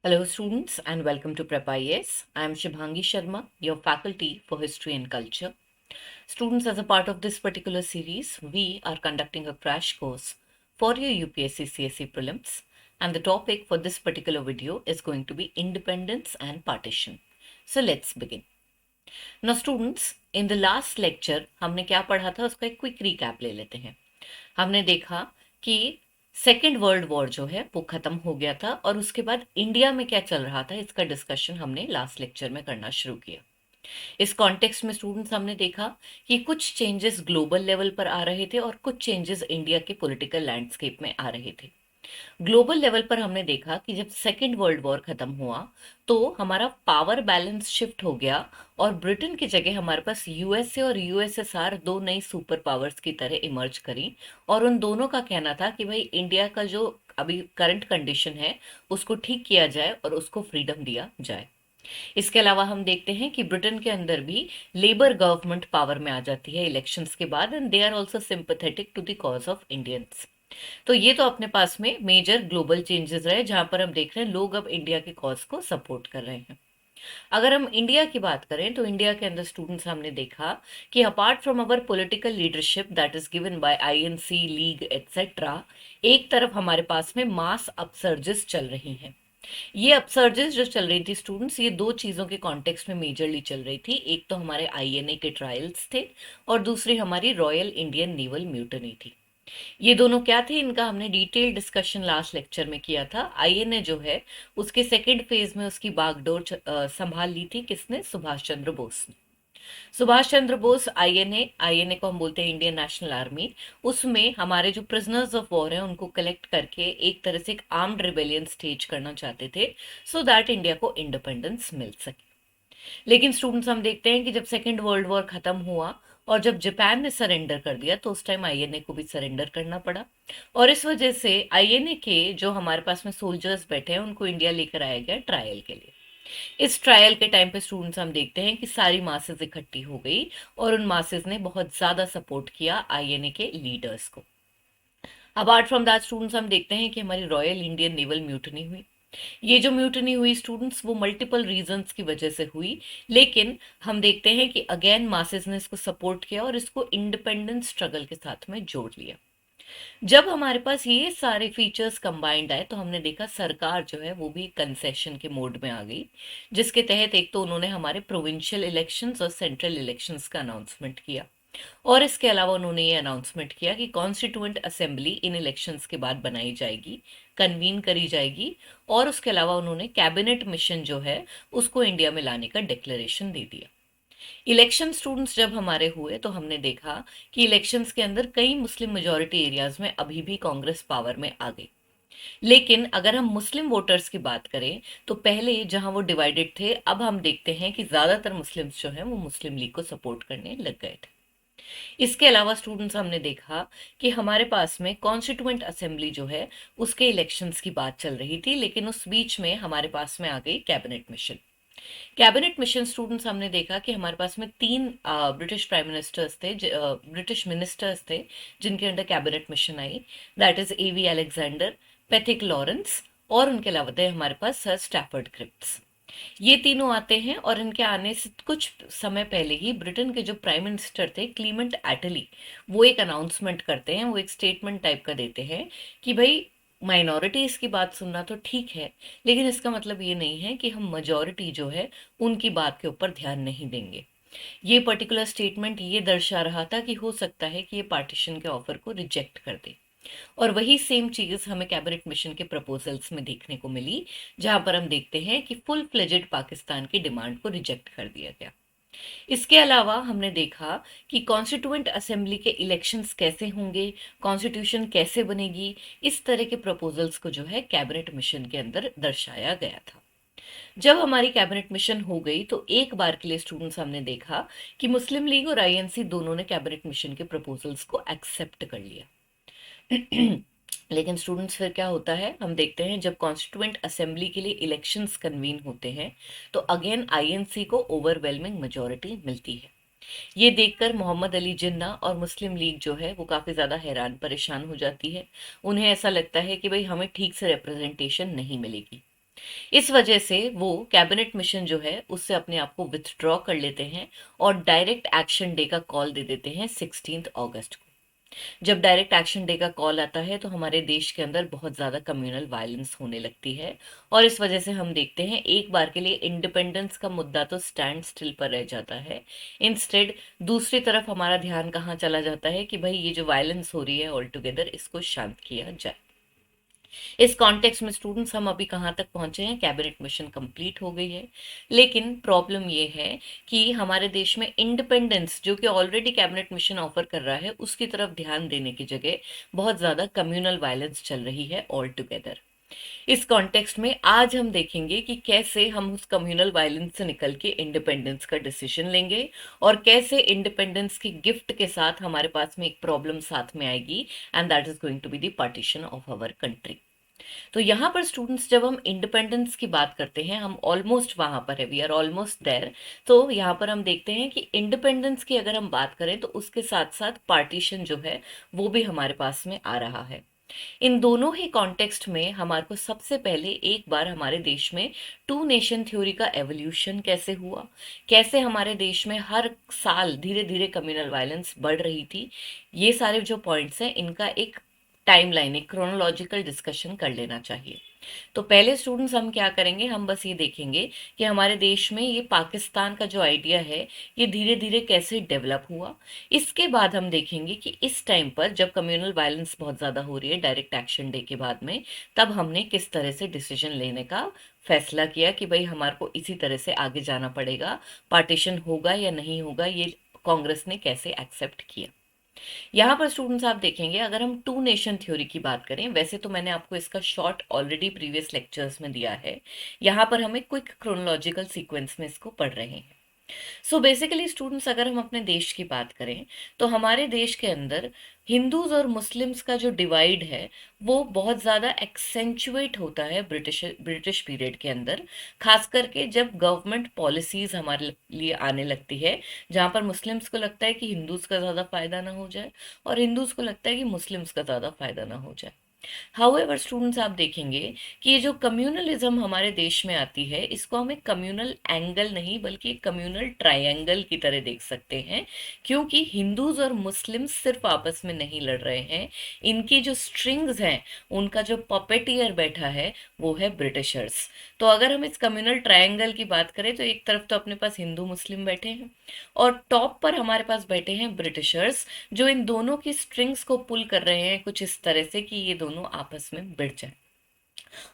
Hello, students, and welcome to Prep IAS. I am Shibhangi Sharma, your faculty for History and Culture. Students, as a part of this particular series, we are conducting a crash course for your UPSC CSE prelims, and the topic for this particular video is going to be independence and partition. So let's begin. Now, students, in the last lecture, हमने क्या पढ़ा था उसका एक quick recap ले लेते हैं। हमने देखा कि सेकेंड वर्ल्ड वॉर जो है वो खत्म हो गया था और उसके बाद इंडिया में क्या चल रहा था इसका डिस्कशन हमने लास्ट लेक्चर में करना शुरू किया। इस कॉन्टेक्स्ट में स्टूडेंट्स हमने देखा कि कुछ चेंजेस ग्लोबल लेवल पर आ रहे थे और कुछ चेंजेस इंडिया के पॉलिटिकल लैंडस्केप में आ रहे थे। ग्लोबल लेवल पर हमने देखा कि जब सेकेंड वर्ल्ड वॉर खत्म हुआ तो हमारा पावर बैलेंस शिफ्ट हो गया और ब्रिटेन की जगह हमारे पास यूएसए और यूएसएसआर दो नई सुपर पावर्स की तरह इमर्ज करी और उन दोनों का कहना था कि भाई इंडिया का जो अभी करंट कंडीशन है उसको ठीक किया जाए और उसको फ्रीडम दिया जाए। इसके अलावा हम देखते हैं कि ब्रिटेन के अंदर भी लेबर गवर्नमेंट पावर में आ जाती है इलेक्शंस के बाद and they are also sympathetic to the cause of Indians. तो ये तो अपने पास में मेजर ग्लोबल चेंजेस रहे जहां पर हम देख रहे हैं लोग अब इंडिया के कॉज को सपोर्ट कर रहे हैं। अगर हम इंडिया की बात करें तो इंडिया के अंदर स्टूडेंट्स हमने देखा कि apart from our political leadership that is given by INC league etcetera, एक तरफ हमारे पास में मास अपसर्जेस चल रही हैं। ये अपसर्जेस जो चल रही थी स्टूडेंट्स, ये दो चीज़ों के कॉन्टेक्स्ट में मेजरली चल रही थी। एक तो हमारे आईएनए के ट्रायल्स थे और दूसरी हमारी रॉयल इंडियन नेवल म्यूटनी थी। ये दोनों क्या थे, इनका हमने डिटेल डिस्कशन लास्ट लेक्चर में किया था। आईएनए जो है उसके सेकेंड फेज में उसकी बागडोर संभाल ली थी किसने? सुभाष चंद्र बोस ने। सुभाष चंद्र बोस आईएनए, आईएनए को हम बोलते हैं इंडियन नेशनल आर्मी, उसमें हमारे जो प्रिजनर्स ऑफ वॉर हैं उनको कलेक्ट करके एक तरह से एक आर्म्ड रिबेलियन स्टेज करना चाहते थे सो दैट इंडिया को इंडिपेंडेंस मिल सके। लेकिन स्टूडेंट्स हम देखते हैं कि जब सेकेंड वर्ल्ड वॉर खत्म हुआ और जब जापान ने सरेंडर कर दिया तो उस टाइम आईएनए को भी सरेंडर करना पड़ा और इस वजह से आईएनए के जो हमारे पास में सोल्जर्स बैठे हैं उनको इंडिया लेकर आया गया ट्रायल के लिए। इस ट्रायल के टाइम पे स्टूडेंट्स हम देखते हैं कि सारी मासेस इकट्ठी हो गई और उन मासेस ने बहुत ज्यादा सपोर्ट किया आईएनए के लीडर्स को। अपार्ट फ्रॉम दैट स्टूडेंट्स हम देखते हैं कि हमारी रॉयल इंडियन नेवल म्यूटनी हुई। ये जो म्यूटनी हुई स्टूडेंट्स वो मल्टीपल रीजंस की वजह से हुई, लेकिन हम देखते हैं कि अगेन मासेस ने इसको सपोर्ट किया और इसको इंडिपेंडेंस स्ट्रगल के साथ में जोड़ लिया। जब हमारे पास ये सारे फीचर्स कंबाइंड आए तो हमने देखा सरकार जो है वो भी कंसेशन के मोड में आ गई, जिसके तहत एक तो उन्होंने हमारे प्रोविंशियल इलेक्शंस और सेंट्रल इलेक्शंस का अनाउंसमेंट किया और इसके अलावा उन्होंने ये अनाउंसमेंट किया कि कॉन्स्टिट्यूएंट असेंबली इन इलेक्शंस के बाद बनाई जाएगी, कन्वीन करी जाएगी और उसके अलावा उन्होंने कैबिनेट मिशन जो है उसको इंडिया में लाने का डिक्लेरेशन दे दिया। इलेक्शन स्टूडेंट्स जब हमारे हुए तो हमने देखा कि इलेक्शंस के अंदर कई मुस्लिम मेजॉरिटी एरियाज में अभी भी कांग्रेस पावर में आ गई। लेकिन अगर हम मुस्लिम वोटर्स की बात करें तो पहले जहां वो डिवाइडेड थे अब हम देखते हैं कि ज्यादातर मुस्लिम्स जो हैं वो मुस्लिम लीग को सपोर्ट करने लग गए थे। इसके अलावा स्टूडेंट्स हमने देखा कि हमारे पास में कॉन्स्टिट्यूएंट असेंबली जो है उसके इलेक्शंस की बात चल रही थी, लेकिन उस बीच में हमारे पास में आ गई cabinet mission. Cabinet mission students हमने देखा कि हमारे पास में तीन ब्रिटिश प्राइम मिनिस्टर्स थे, ब्रिटिश मिनिस्टर्स थे जिनके अंडर कैबिनेट मिशन आई, that is A V Alexander, Pethick Lawrence और उनके अलावा थे हमारे पास सर स्टैफर्ड क्रिप्स। ये तीनों आते हैं और इनके आने से कुछ समय पहले ही ब्रिटेन के जो प्राइम मिनिस्टर थे क्लीमेंट एटली, वो एक अनाउंसमेंट करते हैं, वो एक स्टेटमेंट टाइप का देते हैं कि भाई माइनॉरिटीज की बात सुनना तो ठीक है, लेकिन इसका मतलब ये नहीं है कि हम मेजॉरिटी जो है उनकी बात के ऊपर ध्यान नहीं देंगे। ये पर्टिकुलर स्टेटमेंट ये दर्शा रहा था कि हो सकता है कि ये पार्टीशन के ऑफर को रिजेक्ट कर दे और वही सेम चीज हमें कैबिनेट मिशन के प्रपोजल्स में देखने को मिली, जहां पर हम देखते हैं कि फुल फ्लेजेड पाकिस्तान की डिमांड को रिजेक्ट कर दिया गया। इसके अलावा हमने देखा कि कॉन्स्टिट्यूएंट असेंबली के इलेक्शंस कैसे होंगे, कॉन्स्टिट्यूशन कैसे बनेगी, इस तरह के प्रपोजल्स को जो है कैबिनेट मिशन के अंदर दर्शाया गया था। जब हमारी कैबिनेट मिशन हो गई तो एक बार के लिए स्टूडेंट्स हमने देखा कि मुस्लिम लीग और आईएनसी दोनों ने कैबिनेट मिशन के प्रपोजल्स को एक्सेप्ट कर लिया। लेकिन स्टूडेंट्स फिर क्या होता है, हम देखते हैं जब कॉन्स्टिट्यूएंट असेंबली के लिए इलेक्शंस कन्वीन होते हैं तो अगेन आईएनसी को ओवरवेलमिंग मेजॉरिटी मिलती है। ये देखकर मोहम्मद अली जिन्ना और मुस्लिम लीग जो है वो काफ़ी ज़्यादा हैरान परेशान हो जाती है। उन्हें ऐसा लगता है कि भाई हमें ठीक से रिप्रेजेंटेशन नहीं मिलेगी। इस वजह से वो कैबिनेट मिशन जो है उससे अपने आप को विथड्रॉ कर लेते हैं और डायरेक्ट एक्शन डे का कॉल दे देते हैं 16 अगस्त को। जब डायरेक्ट एक्शन डे का कॉल आता है तो हमारे देश के अंदर बहुत ज़्यादा कम्युनल वायलेंस होने लगती है, और इस वजह से हम देखते हैं एक बार के लिए इंडिपेंडेंस का मुद्दा तो स्टैंड स्टिल पर रह जाता है। इंस्टेड दूसरी तरफ हमारा ध्यान कहाँ चला जाता है कि भाई ये जो वायलेंस हो रही है ऑल टुगेदर, इसको शांत किया जाए। इस कॉन्टेक्स्ट में स्टूडेंट्स हम अभी कहाँ तक पहुंचे हैं, कैबिनेट मिशन कंप्लीट हो गई है। लेकिन प्रॉब्लम ये है कि हमारे देश में इंडिपेंडेंस जो कि ऑलरेडी कैबिनेट मिशन ऑफर कर रहा है उसकी तरफ ध्यान देने की जगह बहुत ज़्यादा कम्युनल वायलेंस चल रही है ऑल टुगेदर। इस कॉन्टेक्स्ट में आज हम देखेंगे कि कैसे हम उस कम्युनल वायलेंस से निकल के इंडिपेंडेंस का डिसीजन लेंगे, और कैसे इंडिपेंडेंस की गिफ्ट के साथ हमारे पास में एक प्रॉब्लम साथ में आएगी, and that is going to be the partition of our country. तो यहाँ पर स्टूडेंट्स जब हम इंडिपेंडेंस की बात करते हैं, हम ऑलमोस्ट वहां पर है, वी आर ऑलमोस्ट देयर। तो यहाँ पर हम देखते हैं कि इंडिपेंडेंस की अगर हम बात करें तो उसके साथ साथ पार्टीशन जो है वो भी हमारे पास में आ रहा है। इन दोनों ही कॉन्टेक्स्ट में हमारे को सबसे पहले एक बार हमारे देश में टू नेशन थ्योरी का एवोल्यूशन कैसे हुआ, कैसे हमारे देश में हर साल धीरे धीरे कम्युनल वायलेंस बढ़ रही थी, ये सारे जो पॉइंट्स हैं इनका एक टाइमलाइन, एक क्रोनोलॉजिकल डिस्कशन कर लेना चाहिए। तो पहले स्टूडेंट्स हम क्या करेंगे, हम बस ये देखेंगे कि हमारे देश में ये पाकिस्तान का जो आइडिया है ये धीरे धीरे कैसे डेवलप हुआ। इसके बाद हम देखेंगे कि इस टाइम पर जब कम्युनल वायलेंस बहुत ज़्यादा हो रही है डायरेक्ट एक्शन डे के बाद में, तब हमने किस तरह से डिसीजन लेने का फैसला किया कि भाई हमारे को इसी तरह से आगे जाना पड़ेगा, पार्टीशन होगा या नहीं होगा, ये कांग्रेस ने कैसे एक्सेप्ट किया। यहाँ पर स्टूडेंट्स आप देखेंगे, अगर हम टू नेशन थ्योरी की बात करें, वैसे तो मैंने आपको इसका शॉर्ट ऑलरेडी प्रीवियस लेक्चर्स में दिया है, यहाँ पर हम एक क्विक क्रोनोलॉजिकल सीक्वेंस में इसको पढ़ रहे हैं। सो बेसिकली स्टूडेंट्स अगर हम अपने देश की बात करें तो हमारे देश के अंदर हिंदूज और मुस्लिम्स का जो डिवाइड है वो बहुत ज़्यादा एक्सेंचुएट होता है ब्रिटिश पीरियड के अंदर, खास करके जब गवर्नमेंट पॉलिसीज़ हमारे लिए आने लगती है, जहाँ पर मुस्लिम्स को लगता है कि हिंदूज़ का ज़्यादा फ़ायदा ना हो जाए और हिंदूज़ को लगता है कि मुस्लिम्स का ज़्यादा फ़ायदा ना हो जाए। हाउएवर स्टूडेंट्स आप देखेंगे कि ये जो कम्युनलिज्म हमारे देश में आती है इसको हम एक कम्युनल एंगल नहीं बल्कि एक कम्युनल ट्रायंगल की तरह देख सकते हैं, क्योंकि हिंदूज और मुस्लिम्स सिर्फ आपस में नहीं लड़ रहे हैं, इनकी जो स्ट्रिंग्स हैं, उनका जो पपेटियर बैठा है वो है ब्रिटिशर्स। तो अगर हम इस कम्युनल ट्रायंगल की बात करें तो एक तरफ तो अपने पास हिंदू मुस्लिम बैठे हैं और टॉप पर हमारे पास बैठे हैं ब्रिटिशर्स, जो इन दोनों की स्ट्रिंग्स को पुल कर रहे हैं कुछ इस तरह से कि ये दोनों आपस में भिड़ जाए।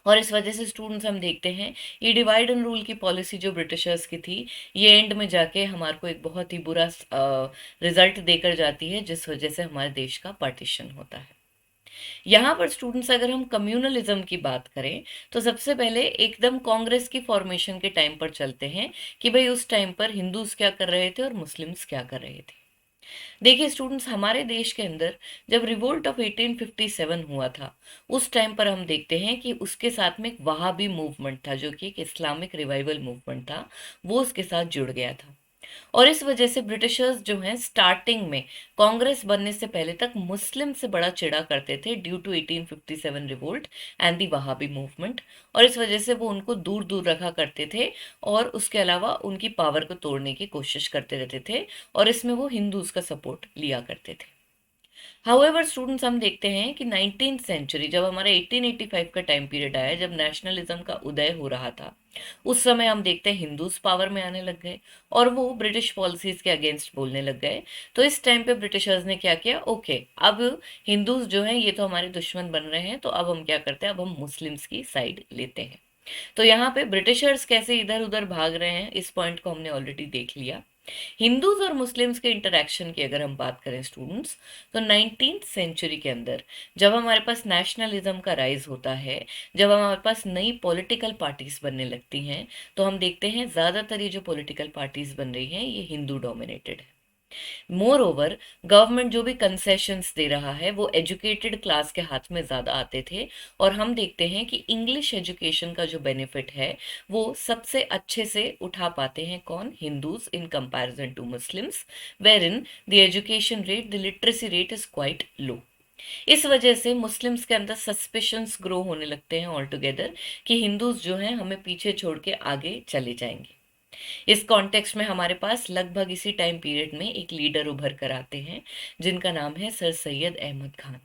और इस वजह से स्टूडेंट्स हम देखते हैं ये डिवाइड एंड रूल की पॉलिसी जो ब्रिटिशर्स की थी, ये एंड में जाके हमारे को एक बहुत ही बुरा रिजल्ट देकर जाती है, जिस वजह से हमारे देश का पार्टीशन होता है। यहाँ पर स्टूडेंट्स अगर हम कम्युनलिज्म की बात करें तो सबसे पहले एकदम कांग्रेस की फॉर्मेशन के टाइम पर चलते हैं कि भाई उस टाइम पर हिंदूज क्या कर रहे थे और मुस्लिम्स क्या कर रहे थे। देखिए स्टूडेंट्स, हमारे देश के अंदर जब रिवोल्ट ऑफ 1857 हुआ था उस टाइम पर हम देखते हैं कि उसके साथ में एक वहाबी मूवमेंट था जो कि एक इस्लामिक रिवाइवल मूवमेंट था, वो उसके साथ जुड़ गया था। और इस वजह से ब्रिटिशर्स जो हैं स्टार्टिंग में कांग्रेस बनने से पहले तक मुस्लिम से बड़ा चिढ़ा करते थे due to 1857 revolt and the Wahabi movement, और इस वजह से वो उनको दूर दूर रखा करते थे और उसके अलावा उनकी पावर को तोड़ने की कोशिश करते रहते थे, और इसमें वो हिंदूज का सपोर्ट लिया करते थे। हाउएवर स्टूडेंट्स हम देखते हैं कि 19th सेंचुरी जब हमारा 1885 का टाइम पीरियड आया, जब नेशनलिज्म का उदय हो रहा था, उस समय हम देखते हैं हिंदूज पावर में आने लग गए और वो ब्रिटिश पॉलिसीज के अगेंस्ट बोलने लग गए। तो इस टाइम पे ब्रिटिशर्स ने क्या किया, ओके अब हिंदूज जो हैं ये तो हमारे दुश्मन बन रहे हैं, तो अब हम क्या करते हैं, अब हम मुस्लिम्स की साइड लेते हैं। तो यहाँ पे ब्रिटिशर्स कैसे इधर उधर भाग रहे हैं इस पॉइंट को हमने ऑलरेडी देख लिया। हिंदूज और मुस्लिम्स के इंटरेक्शन की अगर हम बात करें स्टूडेंट्स, तो 19th सेंचुरी के अंदर जब हमारे पास नेशनलिज्म का राइज होता है, जब हमारे पास नई पॉलिटिकल पार्टीज बनने लगती हैं, तो हम देखते हैं ज़्यादातर ये जो पॉलिटिकल पार्टीज बन रही हैं ये हिंदू डोमिनेटेड है। मोर ओवर गवर्नमेंट जो भी कंसेशंस दे रहा है वो एजुकेटेड क्लास के हाथ में ज़्यादा आते थे, और हम देखते हैं कि इंग्लिश एजुकेशन का जो बेनिफिट है वो सबसे अच्छे से उठा पाते हैं कौन, Hindus in comparison to Muslims, where in the education rate, the literacy rate is quite low. इस वजह से मुस्लिम्स के अंदर सस्पिशंस ग्रो होने लगते हैं ऑल टुगेदर कि हिंदूज जो हैं हमें पीछे छोड़ के आगे चले जाएंगे। इस कॉन्टेक्स्ट में हमारे पास लगभग इसी टाइम पीरियड में एक लीडर उभर कर आते हैं जिनका नाम है सर सैयद अहमद खान।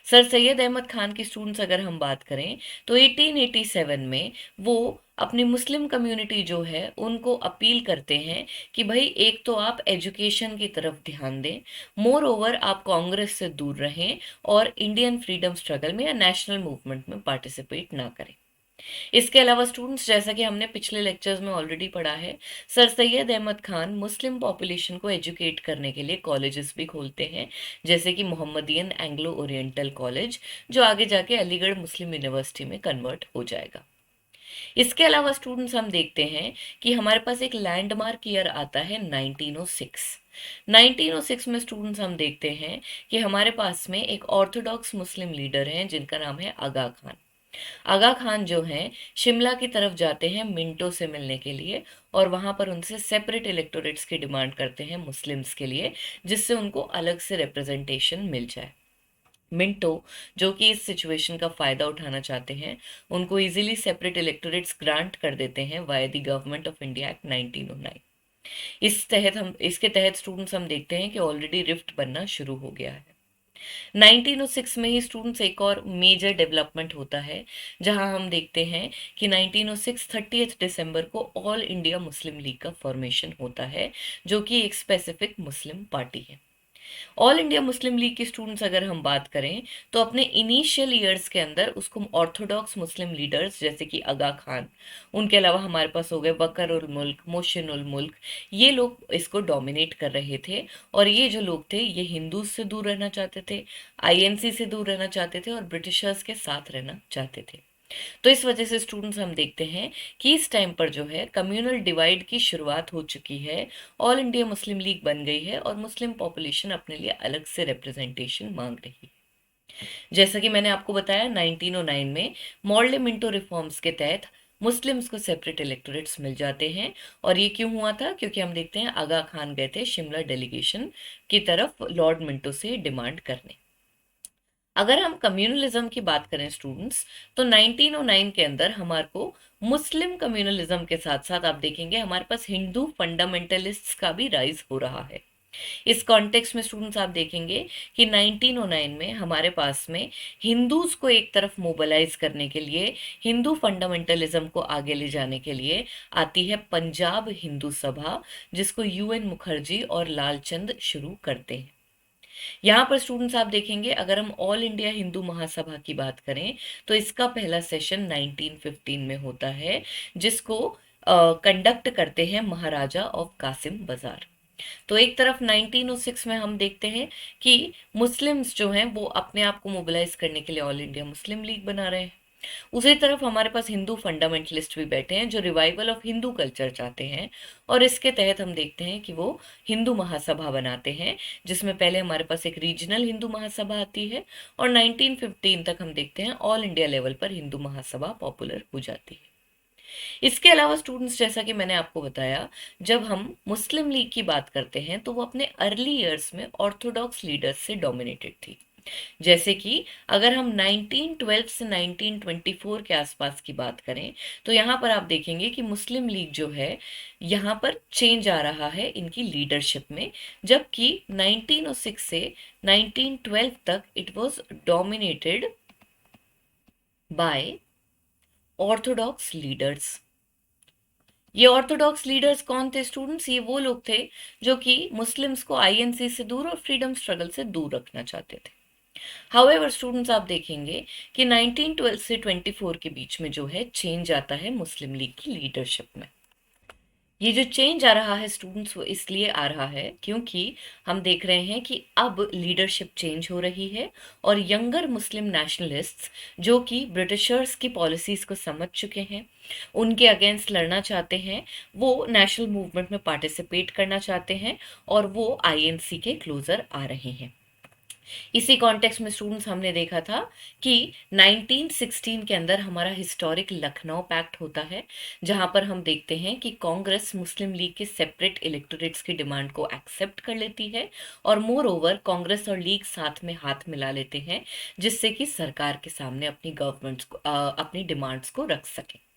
सर सैयद अहमद खान की स्टूडेंट्स अगर हम बात करें तो 1887 में वो अपनी मुस्लिम कम्युनिटी जो है उनको अपील करते हैं कि भाई एक तो आप एजुकेशन की तरफ ध्यान दें, मोर ओवर आप कांग्रेस से दूर रहें और इंडियन फ्रीडम स्ट्रगल में या नेशनल मूवमेंट में पार्टिसिपेट ना करें। इसके अलावा स्टूडेंट्स, जैसा कि हमने पिछले लेक्चर्स में ऑलरेडी पढ़ा है, sir Syed Ahmad Khan Muslim population को एजुकेट करने के लिए कॉलेजेस भी खोलते हैं, जैसे कि मोहम्मदियन एंग्लो ओरिएंटल कॉलेज, जो आगे जाके अलीगढ़ मुस्लिम यूनिवर्सिटी में कन्वर्ट हो जाएगा। इसके अलावा स्टूडेंट्स हम देखते हैं कि हमारे पास एक लैंडमार्क ईयर आता है 1906। 1906 में स्टूडेंट्स हम देखते हैं कि हमारे पास में एक ऑर्थोडॉक्स मुस्लिम लीडर हैं जिनका नाम है आगा खान। आगा खान जो हैं शिमला की तरफ जाते हैं मिंटो से मिलने के लिए और वहां पर उनसे सेपरेट इलेक्टोरेट्स की डिमांड करते हैं मुस्लिम्स के लिए, जिससे उनको अलग से रिप्रेजेंटेशन मिल जाए। मिंटो, जो कि इस सिचुएशन का फायदा उठाना चाहते हैं, उनको इजीली सेपरेट इलेक्टोरेट्स ग्रांट कर देते हैं via the government of India act 1909। इसके तहत स्टूडेंट्स हम देखते हैं कि ऑलरेडी रिफ्ट बनना शुरू हो गया है। 1906 में ही स्टूडेंट्स एक और मेजर डेवलपमेंट होता है, जहां हम देखते हैं कि 1906 30 दिसंबर को ऑल इंडिया मुस्लिम लीग का फॉर्मेशन होता है, जो कि एक स्पेसिफिक मुस्लिम पार्टी है। ऑल इंडिया मुस्लिम लीग के स्टूडेंट्स अगर हम बात करें तो अपने इनिशियल ईयर्स के अंदर उसको ऑर्थोडॉक्स मुस्लिम लीडर्स जैसे कि आगा खान, उनके अलावा हमारे पास हो गए बकर उल मुल्क, मोहसिन उल मुल्क, ये लोग इसको डोमिनेट कर रहे थे। और ये जो लोग थे ये हिंदूज से दूर रहना चाहते थे, आईएनसी से दूर रहना चाहते थे और ब्रिटिशर्स के साथ रहना चाहते थे। तो इस वजह से स्टूडेंट्स हम देखते हैं कि इस टाइम पर जो है कम्युनल डिवाइड की शुरुआत हो चुकी है, ऑल इंडिया मुस्लिम लीग बन गई है और मुस्लिम पॉपुलेशन अपने लिए अलग से रिप्रेजेंटेशन मांग रही है। जैसा कि मैंने आपको बताया 1909 में मॉर्ले मिंटो रिफॉर्म्स के तहत मुस्लिम्स को सेपरेट इलेक्टोरेट्स मिल जाते हैं। और ये क्यों हुआ था? क्योंकि हम देखते हैं आगा खान गए थे शिमला डेलीगेशन की तरफ लॉर्ड मिंटो से डिमांड करने। अगर हम कम्युनलिज्म की बात करें स्टूडेंट्स, तो 1909 के अंदर हमारे को मुस्लिम कम्युनलिज्म के साथ साथ आप देखेंगे हमारे पास हिंदू फंडामेंटलिस्ट्स का भी राइज हो रहा है। इस कॉन्टेक्स्ट में स्टूडेंट्स आप देखेंगे कि 1909 में हमारे पास में हिंदूज को एक तरफ मोबिलाइज करने के लिए, हिंदू फंडामेंटलिज्म को आगे ले जाने के लिए आती है पंजाब हिंदू सभा, जिसको यूएन मुखर्जी और लालचंद शुरू करते हैं। यहाँ पर स्टूडेंट्स आप देखेंगे अगर हम ऑल इंडिया हिंदू महासभा की बात करें तो इसका पहला सेशन 1915 में होता है, जिसको कंडक्ट करते हैं महाराजा ऑफ कासिम बाजार। तो एक तरफ 1906 में हम देखते हैं कि मुस्लिम्स जो हैं वो अपने आप को मोबिलाइज करने के लिए ऑल इंडिया मुस्लिम लीग बना रहे हैं, उसी तरफ हमारे पास हिंदू फंडामेंटलिस्ट भी बैठे हैं जो रिवाइवल ऑफ हिंदू कल्चर चाहते हैं। और इसके तहत हम देखते हैं कि वो हिंदू महासभा बनाते हैं, जिसमें पहले हमारे पास एक रीजनल हिंदू महासभा आती है और 1915 तक हम देखते हैं ऑल इंडिया लेवल पर हिंदू महासभा पॉपुलर हो जाती है। इसके अलावा स्टूडेंट्स, जैसा कि मैंने आपको बताया, जब हम मुस्लिम लीग की बात करते हैं तो वो अपने अर्ली ईयर्स में ऑर्थोडॉक्स लीडर्स से डोमिनेटेड थी। जैसे कि अगर हम 1912 से 1924 के आसपास की बात करें तो यहाँ पर आप देखेंगे कि मुस्लिम लीग जो है यहाँ पर चेंज आ रहा है इनकी लीडरशिप में, जबकि 1906 से 1912 तक it was dominated by Orthodox leaders. ये ऑर्थोडॉक्स लीडर्स कौन थे स्टूडेंट्स? ये वो लोग थे जो कि मुस्लिम्स को आईएनसी से दूर और फ्रीडम स्ट्रगल से दूर रखना चाहते थे। हाउएवर स्टूडेंट्स, आप देखेंगे कि 1912 से 24 के बीच में जो है चेंज आता है मुस्लिम लीग की लीडरशिप में। ये जो चेंज आ रहा है स्टूडेंट्स वो इसलिए आ रहा है क्योंकि हम देख रहे हैं कि अब लीडरशिप चेंज हो रही है और यंगर मुस्लिम नेशनलिस्ट्स जो कि ब्रिटिशर्स की पॉलिसीज को समझ चुके हैं, उनके अगेंस्ट लड़ना चाहते हैं, वो नेशनल मूवमेंट में पार्टिसिपेट करना चाहते हैं और वो आईएनसी के क्लोजर आ रहे हैं। इसी कॉन्टेक्स्ट में स्टूडेंट्स हमने देखा था कि 1916 के अंदर हमारा हिस्टोरिक लखनऊ पैक्ट होता है, जहां पर हम देखते हैं कि कांग्रेस मुस्लिम लीग के सेपरेट इलेक्टोरेट्स की डिमांड को एक्सेप्ट कर लेती है, और मोर ओवर कांग्रेस और लीग साथ में हाथ मिला लेते हैं, जिससे कि सरकार के सामने अपनी गवर्नमेंट्स को अपनी डिमांड्स को रख सके।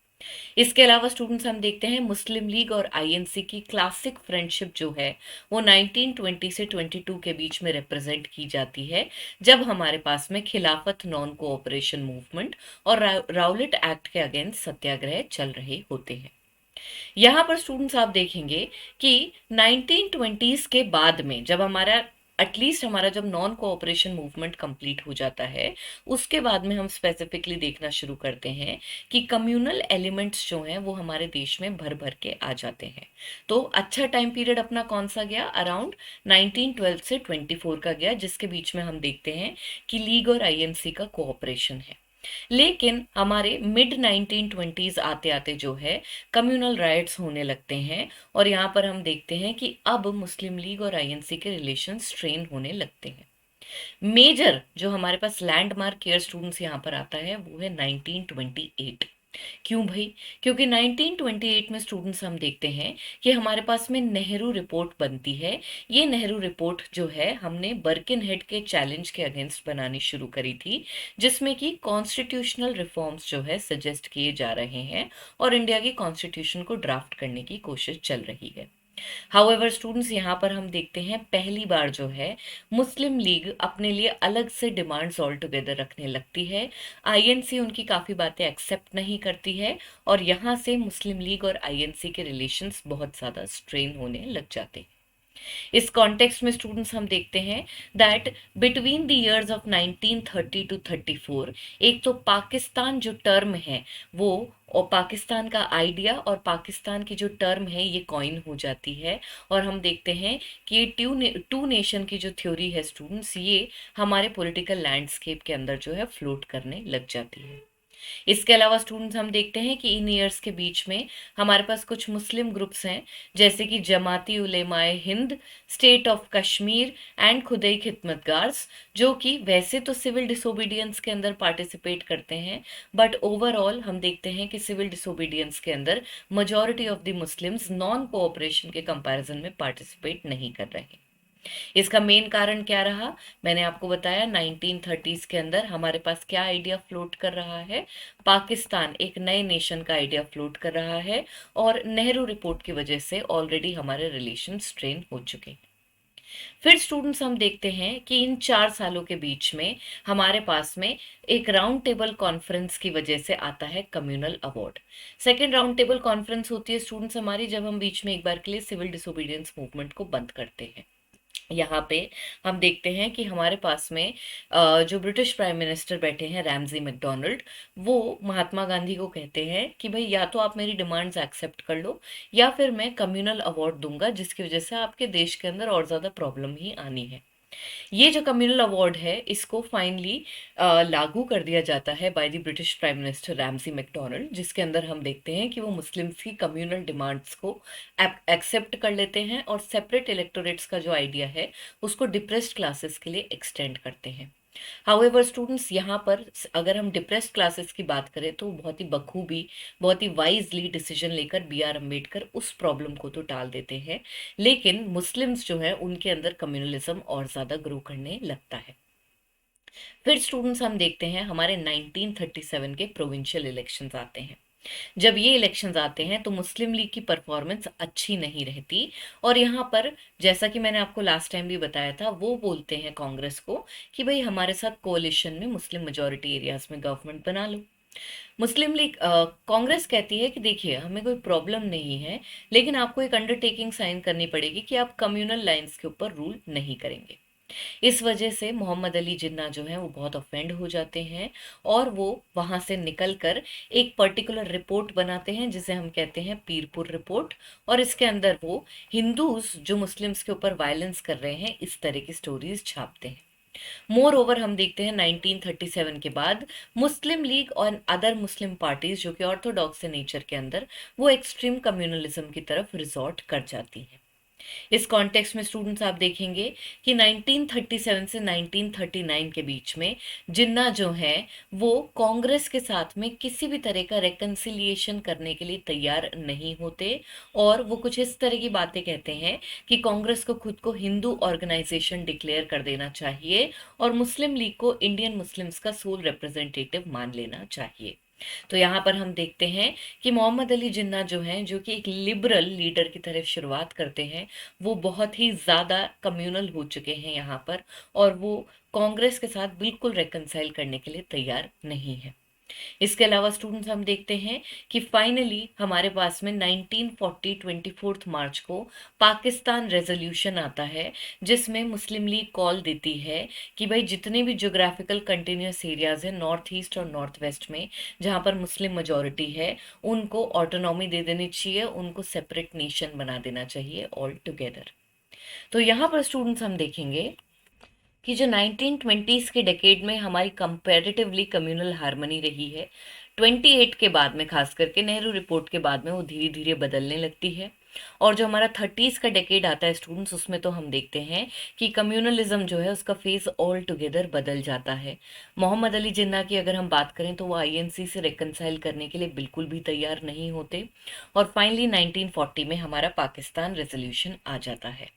इसके अलावा स्टूडेंट्स हम देखते हैं मुस्लिम लीग और आईएनसी की क्लासिक फ्रेंडशिप जो है वो 1920 से 22 के बीच में रिप्रेजेंट की जाती है, जब हमारे पास में खिलाफत नॉन कोऑपरेशन मूवमेंट और राउलेट एक्ट के अगेंस्ट सत्याग्रह चल रहे होते हैं। यहाँ पर स्टूडेंट्स आप देखेंगे कि 1920s के बाद में जब हमारा एटलीस्ट हमारा जब नॉन कोऑपरेशन मूवमेंट कंप्लीट हो जाता है, उसके बाद में हम स्पेसिफिकली देखना शुरू करते हैं कि कम्युनल एलिमेंट्स जो हैं वो हमारे देश में भर भर के आ जाते हैं। तो अच्छा टाइम पीरियड अपना कौन सा गया, अराउंड 1912 से 24 का गया, जिसके बीच में हम देखते हैं कि लीग और आईएनसी का कोऑपरेशन है। लेकिन हमारे मिड 1920s आते आते जो है कम्युनल राइट्स होने लगते हैं, और यहाँ पर हम देखते हैं कि अब मुस्लिम लीग और आईएनसी के रिलेशन स्ट्रेन होने लगते हैं। मेजर जो हमारे पास लैंडमार्क केयर स्टूडेंट्स यहाँ पर आता है वो है 1928। क्यों भाई? क्योंकि 1928 में स्टूडेंट्स हम देखते हैं कि हमारे पास में नेहरू रिपोर्ट बनती है। ये नेहरू रिपोर्ट जो है हमने बर्किनहेड के चैलेंज के अगेंस्ट बनानी शुरू करी थी, जिसमें कि कॉन्स्टिट्यूशनल रिफॉर्म्स जो है सजेस्ट किए जा रहे हैं और इंडिया की कॉन्स्टिट्यूशन को ड्राफ्ट करने की कोशिश चल रही है। हाउएवर स्टूडेंट्स यहाँ पर हम देखते हैं पहली बार जो है मुस्लिम लीग अपने लिए अलग से डिमांड्स ऑल टुगेदर रखने लगती है। आईएनसी उनकी काफ़ी बातें एक्सेप्ट नहीं करती है, और यहाँ से मुस्लिम लीग और आईएनसी के रिलेशंस बहुत ज़्यादा स्ट्रेन होने लग जाते हैं। इस कॉन्टेक्स्ट में स्टूडेंट्स हम देखते हैं that between the years of 1930 to 34 एक तो पाकिस्तान जो टर्म है वो, और पाकिस्तान का आइडिया और पाकिस्तान की जो टर्म है ये कॉइन हो जाती है, और हम देखते हैं कि ये टू नेशन की जो थ्योरी है स्टूडेंट्स, ये हमारे पॉलिटिकल लैंडस्केप के अंदर जो है फ्लोट करने लग जाती है। इसके अलावा स्टूडेंट्स हम देखते हैं कि इन ईयर्स के बीच में हमारे पास कुछ मुस्लिम ग्रुप्स हैं, जैसे कि Jamiat Ulemae Hind, state of Kashmir and Khudai Khidmatgars, जो कि वैसे तो सिविल डिसोबीडियंस के अंदर पार्टिसिपेट करते हैं, बट ओवरऑल हम देखते हैं कि सिविल डिसोबीडियंस के अंदर majority of the Muslims non cooperation के कंपैरिजन में पार्टिसिपेट नहीं कर रहे। इसका मेन कारण क्या रहा? मैंने आपको बताया 1930s के अंदर हमारे पास क्या आइडिया फ्लोट कर रहा है, पाकिस्तान एक नए नेशन का आइडिया फ्लोट कर रहा है, और नेहरू रिपोर्ट की वजह से ऑलरेडी हमारे रिलेशन स्ट्रेन हो चुके हैं। फिर स्टूडेंट्स हम देखते हैं कि इन 4 सालों के बीच में हमारे पास में एक राउंड टेबल कॉन्फ्रेंस की वजह से आता है communal award. Second round table conference होती है स्टूडेंट्स हमारी जब हम बीच में एक बार के लिए सिविल डिसोबीडियंस मूवमेंट को बंद करते हैं। यहाँ पे हम देखते हैं कि हमारे पास में जो ब्रिटिश प्राइम मिनिस्टर बैठे हैं रैमजी मैकडोनाल्ड, वो महात्मा गांधी को कहते हैं कि भाई या तो आप मेरी डिमांड्स एक्सेप्ट कर लो, या फिर मैं कम्युनल अवार्ड दूंगा, जिसकी वजह से आपके देश के अंदर और ज़्यादा प्रॉब्लम ही आनी है। ये जो कम्युनल अवार्ड है इसको फाइनली लागू कर दिया जाता है by the British prime minister Ramsay MacDonald, जिसके अंदर हम देखते हैं कि वो मुस्लिम्स की कम्युनल डिमांड्स को एक्सेप्ट कर लेते हैं, और सेपरेट इलेक्टोरेट्स का जो आइडिया है उसको डिप्रेस्ड क्लासेस के लिए एक्सटेंड करते हैं। हाउएवर स्टूडेंट्स यहाँ पर अगर हम डिप्रेस्ड क्लासेस की बात करें तो बहुत ही बखूबी, बहुत ही वाइजली डिसीजन लेकर बी आर अम्बेडकर उस प्रॉब्लम को तो टाल देते हैं, लेकिन मुस्लिम्स जो है उनके अंदर कम्युनलिज्म और ज़्यादा ग्रो करने लगता है। फिर स्टूडेंट्स हम देखते हैं हमारे 1937 के प्रोविंशियल इलेक्शंस आते हैं। जब ये इलेक्शंस आते हैं तो मुस्लिम लीग की परफॉर्मेंस अच्छी नहीं रहती, और यहाँ पर जैसा कि मैंने आपको लास्ट टाइम भी बताया था, वो बोलते हैं कांग्रेस को कि भाई हमारे साथ कोalition में मुस्लिम मेजॉरिटी एरियाज में गवर्नमेंट बना लो। मुस्लिम लीग कांग्रेस कहती है कि देखिए हमें कोई प्रॉब्लम नहीं है, लेकिन आपको एक अंडरटेकिंग साइन करनी पड़ेगी कि आप कम्युनल लाइंस के ऊपर रूल नहीं करेंगे। इस वजह से मोहम्मद अली जिन्ना जो है वो बहुत ऑफेंड हो जाते हैं, और वो वहां से निकलकर एक पर्टिकुलर रिपोर्ट बनाते हैं जिसे हम कहते हैं पीरपुर रिपोर्ट, और इसके अंदर वो हिंदूज जो मुस्लिम्स के ऊपर वायलेंस कर रहे हैं इस तरह की स्टोरीज छापते हैं। मोर ओवर हम देखते हैं 1937 के बाद मुस्लिम लीग और अदर मुस्लिम पार्टीज जो कि ऑर्थोडॉक्स नेचर के अंदर वो एक्सट्रीम कम्युनलिज्म की तरफ रिजॉर्ट कर जाती हैं। इस कॉन्टेक्स्ट में स्टूडेंट्स आप देखेंगे कि 1937 से 1939 के बीच में जिन्ना जो है वो कांग्रेस के साथ में किसी भी तरह का रेकन्सिलिएशन करने के लिए तैयार नहीं होते, और वो कुछ इस तरह की बातें कहते हैं कि कांग्रेस को खुद को हिंदू ऑर्गेनाइजेशन डिक्लेयर कर देना चाहिए और मुस्लिम लीग को इंडियन मुस्लिम्स का सोल रिप्रेजेंटेटिव मान लेना चाहिए। तो यहाँ पर हम देखते हैं कि मोहम्मद अली जिन्ना जो हैं, जो कि एक लिबरल लीडर की तरफ शुरुआत करते हैं, वो बहुत ही ज़्यादा कम्युनल हो चुके हैं यहाँ पर, और वो कांग्रेस के साथ बिल्कुल रेकनसाइल करने के लिए तैयार नहीं है। इसके अलावा स्टूडेंट्स हम देखते हैं कि फाइनली हमारे पास में 1940 24 मार्च को पाकिस्तान रेजोल्यूशन आता है, जिसमें मुस्लिम लीग कॉल देती है कि भाई जितने भी ज्योग्राफिकल कंटिन्यूस एरियाज हैं नॉर्थ ईस्ट और नॉर्थ वेस्ट में जहाँ पर मुस्लिम मेजोरिटी है, उनको ऑटोनॉमी दे देनी चाहिए, उनको सेपरेट नेशन बना देना चाहिए ऑल टुगेदर। तो यहाँ पर स्टूडेंट्स हम देखेंगे कि जो 1920s के डेकेड में हमारी कंपैरेटिवली कम्युनल हार्मनी रही है, 28 के बाद में, खास करके नेहरू रिपोर्ट के बाद में, वो धीरे धीरे बदलने लगती है। और जो हमारा 30s का डेकेड आता है स्टूडेंट्स, उसमें तो हम देखते हैं कि कम्युनलिज्म जो है उसका फेस ऑल टुगेदर बदल जाता है। मोहम्मद अली जिन्ना की अगर हम बात करें तो वो आईएनसी से रिकनसाइल करने के लिए बिल्कुल भी तैयार नहीं होते, और फाइनली 1940 में हमारा पाकिस्तान रेजोल्यूशन आ जाता है।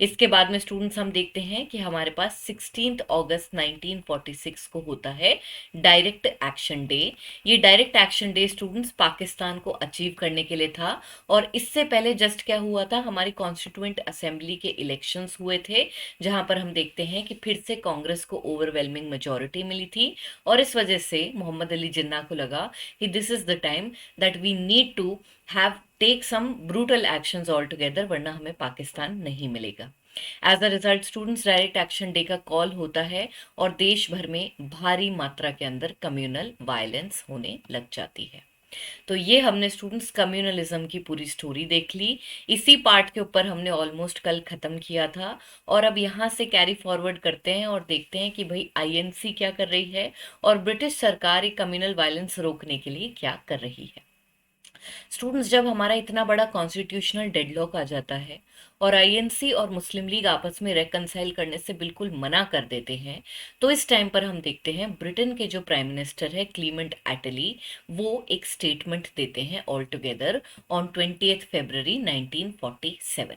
इसके बाद में स्टूडेंट्स हम देखते हैं कि हमारे पास 16 अगस्त 1946 को होता है डायरेक्ट एक्शन डे। ये direct action day students Pakistan को अचीव करने के लिए था, और इससे पहले जस्ट क्या हुआ था, हमारी कॉन्स्टिट्यूएंट असेंबली के इलेक्शंस हुए थे, जहां पर हम देखते हैं कि फिर से कांग्रेस को ओवरवेलमिंग मेजोरिटी मिली थी, और इस वजह से मोहम्मद अली जिन्ना को लगा कि this is the time that we need to have take some brutal actions all together, वरना हमें पाकिस्तान नहीं मिलेगा। As a result students direct action day का कॉल होता है, और देश भर में भारी मात्रा के अंदर कम्युनल वायलेंस होने लग जाती है। तो ये हमने स्टूडेंट्स कम्युनलिज्म की पूरी स्टोरी देख ली। इसी पार्ट के ऊपर हमने ऑलमोस्ट कल खत्म किया था, और अब यहाँ से कैरी फॉरवर्ड करते हैं और देखते हैं कि भाई आईएनसी क्या कर रही है और ब्रिटिश सरकार ये कम्युनल वायलेंस रोकने के लिए क्या कर रही है। स्टूडेंट्स, जब हमारा इतना बड़ा कॉन्स्टिट्यूशनल डेडलॉक आ जाता है और आईएनसी और मुस्लिम लीग आपस में रेकनसाइल करने से बिल्कुल मना कर देते हैं, तो इस टाइम पर हम देखते हैं ब्रिटेन के जो प्राइम मिनिस्टर है क्लीमेंट एटली, वो एक स्टेटमेंट देते हैं ऑल टुगेदर ऑन 20 फरवरी 1947।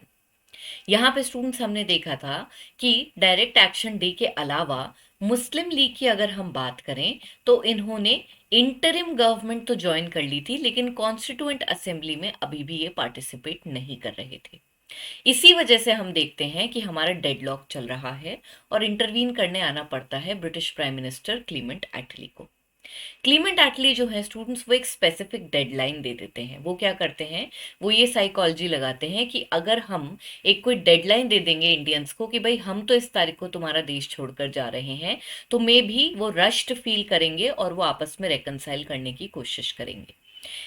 यहाँ पे स्टूडेंट्स हमने देखा था कि डायरेक्ट एक्शन डे के अलावा मुस्लिम लीग की अगर हम बात करें तो इन्होंने इंटरिम गवर्नमेंट तो ज्वाइन कर ली थी, लेकिन कॉन्स्टिट्यूएंट असेंबली में अभी भी ये पार्टिसिपेट नहीं कर रहे थे। इसी वजह से हम देखते हैं कि हमारा डेडलॉक चल रहा है और इंटरवीन करने आना पड़ता है ब्रिटिश प्राइम मिनिस्टर क्लीमेंट एटली को। क्लीमेंट एटली जो है स्टूडेंट्स, वो एक स्पेसिफिक डेडलाइन दे देते हैं। वो क्या करते हैं, वो ये साइकोलॉजी लगाते हैं कि अगर हम एक कोई डेडलाइन दे देंगे इंडियंस को कि भाई हम तो इस तारीख को तुम्हारा देश छोड़कर जा रहे हैं, तो मे भी वो रश्ड फील करेंगे और वो आपस में रेकनसाइल करने की कोशिश करेंगे।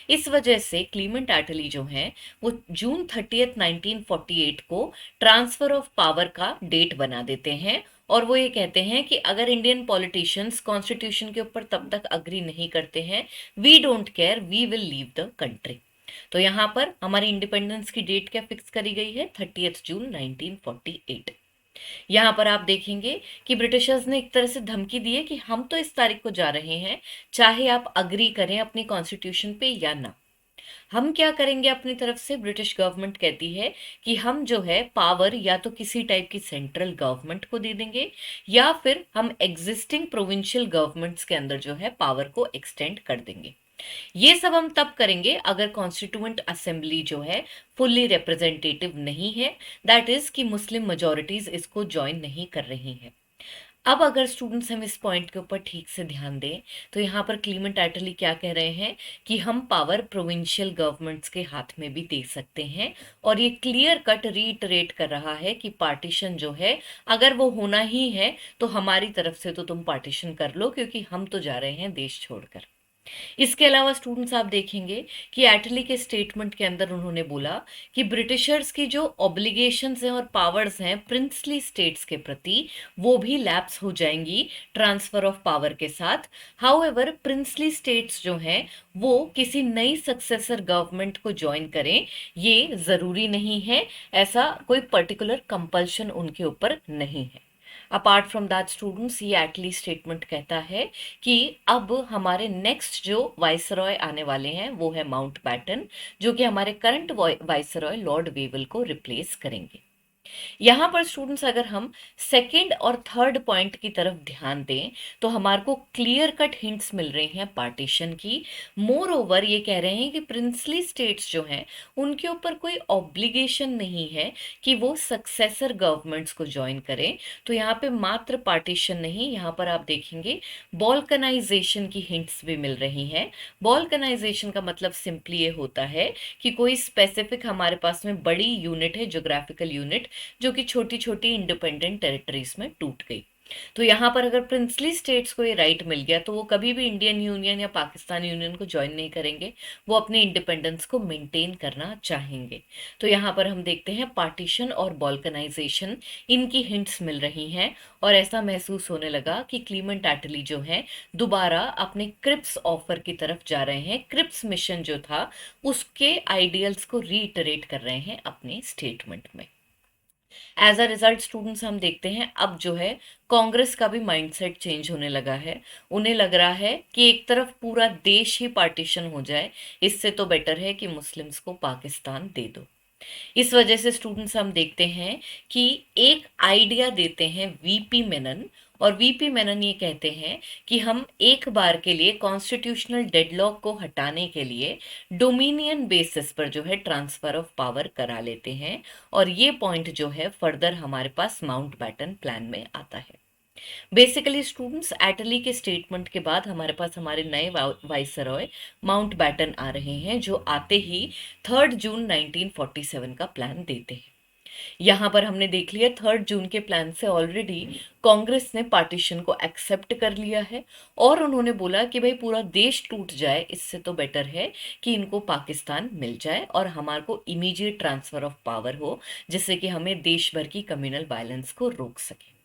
इस वजह से क्लीमेंट एटली जो हैं वो जून 30 1948 को ट्रांसफर ऑफ पावर का डेट बना देते हैं, और वो ये कहते हैं कि अगर इंडियन पॉलिटिशियंस कॉन्स्टिट्यूशन के ऊपर तब तक अग्री नहीं करते हैं, we don't care, we will leave the country. तो यहाँ पर हमारी इंडिपेंडेंस की डेट क्या फिक्स करी गई है, 30 जून 1948। यहाँ पर आप देखेंगे कि ब्रिटिशर्स ने एक तरह से धमकी दी है कि हम तो इस तारीख को जा रहे हैं, चाहे आप अग्री करें अपनी कॉन्स्टिट्यूशन पे या ना। हम क्या करेंगे अपनी तरफ से, ब्रिटिश गवर्नमेंट कहती है कि हम जो है पावर या तो किसी टाइप की सेंट्रल गवर्नमेंट को दे देंगे, या फिर हम एग्जिस्टिंग प्रोविंशियल गवर्नमेंट्स के अंदर जो है पावर को एक्सटेंड कर देंगे। ये सब हम तब करेंगे अगर कॉन्स्टिट्यूएंट असेंबली जो है फुल्ली रिप्रेजेंटेटिव नहीं है, दैट इज कि मुस्लिम मेजोरिटीज इसको ज्वाइन नहीं कर रही हैं। अब अगर स्टूडेंट्स हम इस पॉइंट के ऊपर ठीक से ध्यान दें तो यहाँ पर क्लीमेंट एटली क्या कह रहे हैं कि हम पावर प्रोविंशियल गवर्नमेंट्स के हाथ में भी दे सकते हैं, और ये क्लियर कट रीइटरेट कर रहा है कि पार्टीशन जो है अगर वो होना ही है तो हमारी तरफ से तो तुम पार्टीशन कर लो, क्योंकि हम तो जा रहे हैं देश छोड़कर। इसके अलावा स्टूडेंट्स आप देखेंगे कि एटली के स्टेटमेंट के अंदर उन्होंने बोला कि ब्रिटिशर्स की जो ऑब्लिगेशंस हैं और पावर्स हैं प्रिंसली स्टेट्स के प्रति, वो भी लैप्स हो जाएंगी ट्रांसफर ऑफ पावर के साथ। हाउएवर प्रिंसली स्टेट्स जो हैं वो किसी नई सक्सेसर गवर्नमेंट को ज्वाइन करें, ये जरूरी नहीं है, ऐसा कोई पर्टिकुलर कंपल्शन उनके ऊपर नहीं है। अपार्ट फ्रॉम दैट स्टूडेंट्स, ये एटली स्टेटमेंट कहता है कि अब हमारे नेक्स्ट जो वाइसरॉय आने वाले हैं वो है माउंट बैटन, जो कि हमारे करंट वाइसरॉय लॉर्ड वेवल को रिप्लेस करेंगे। यहाँ पर स्टूडेंट्स अगर हम सेकंड और थर्ड पॉइंट की तरफ ध्यान दें तो हमारे को क्लियर कट हिंट्स मिल रही हैं पार्टीशन की। मोर ओवर ये कह रहे हैं कि प्रिंसली स्टेट्स जो हैं उनके ऊपर कोई ऑब्लिगेशन नहीं है कि वो सक्सेसर गवर्नमेंट्स को ज्वाइन करें। तो यहाँ पे मात्र पार्टीशन नहीं, यहाँ पर आप देखेंगे बॉल्कनाइजेशन की हिंट्स भी मिल रही हैं। बॉल्कनाइजेशन का मतलब सिंपली ये होता है कि कोई स्पेसिफिक हमारे पास में बड़ी यूनिट है, ज्योग्राफिकल यूनिट, जो कि छोटी छोटी इंडिपेंडेंट टेरिटरीज में टूट गई। तो यहाँ पर अगर प्रिंसली स्टेट्स को ये राइट मिल गया तो वो कभी भी इंडियन यूनियन या पाकिस्तान यूनियन को ज्वाइन नहीं करेंगे, वो अपने इंडिपेंडेंस को मेंटेन करना चाहेंगे। तो यहाँ पर हम देखते हैं पार्टीशन और बॉल्कनाइजेशन, इनकी हिंट्स मिल रही हैं। और ऐसा महसूस होने लगा कि क्लीमेंट एटली जो है दोबारा अपने क्रिप्स ऑफर की तरफ जा रहे हैं। क्रिप्स मिशन जो था उसके आइडियल्स को रीइटरेट कर रहे हैं अपने स्टेटमेंट में। एज अ रिजल्ट स्टूडेंट्स हम देखते हैं अब जो है कांग्रेस का भी माइंडसेट चेंज होने लगा है। उन्हें लग रहा है कि एक तरफ पूरा देश ही पार्टीशन हो जाए, इससे तो बेटर है कि मुस्लिम्स को पाकिस्तान दे दो। इस वजह से स्टूडेंट्स हम देखते हैं कि एक आइडिया देते हैं वीपी मेनन, और वीपी मेनन ये कहते हैं कि हम एक बार के लिए कॉन्स्टिट्यूशनल डेडलॉक को हटाने के लिए डोमिनियन बेसिस पर जो है ट्रांसफर ऑफ पावर करा लेते हैं। और ये पॉइंट जो है फर्दर हमारे पास माउंट बैटन प्लान में आता है। बेसिकली स्टूडेंट्स एटली के स्टेटमेंट के बाद हमारे पास हमारे नए वाइसरॉय माउंट बैटन आ रहे हैं, जो आते ही 3 जून 1947 का प्लान देते हैं। यहाँ पर हमने देख लिया 3 जून के प्लान से ऑलरेडी कांग्रेस ने पार्टीशन को एक्सेप्ट कर लिया है, और उन्होंने बोला कि भाई पूरा देश टूट जाए, इससे तो बेटर है कि इनको पाकिस्तान मिल जाए और हमारे को इमीडिएट ट्रांसफर ऑफ पावर हो, जिससे कि हमें देश भर की कम्युनल वायलेंस को रोक सके।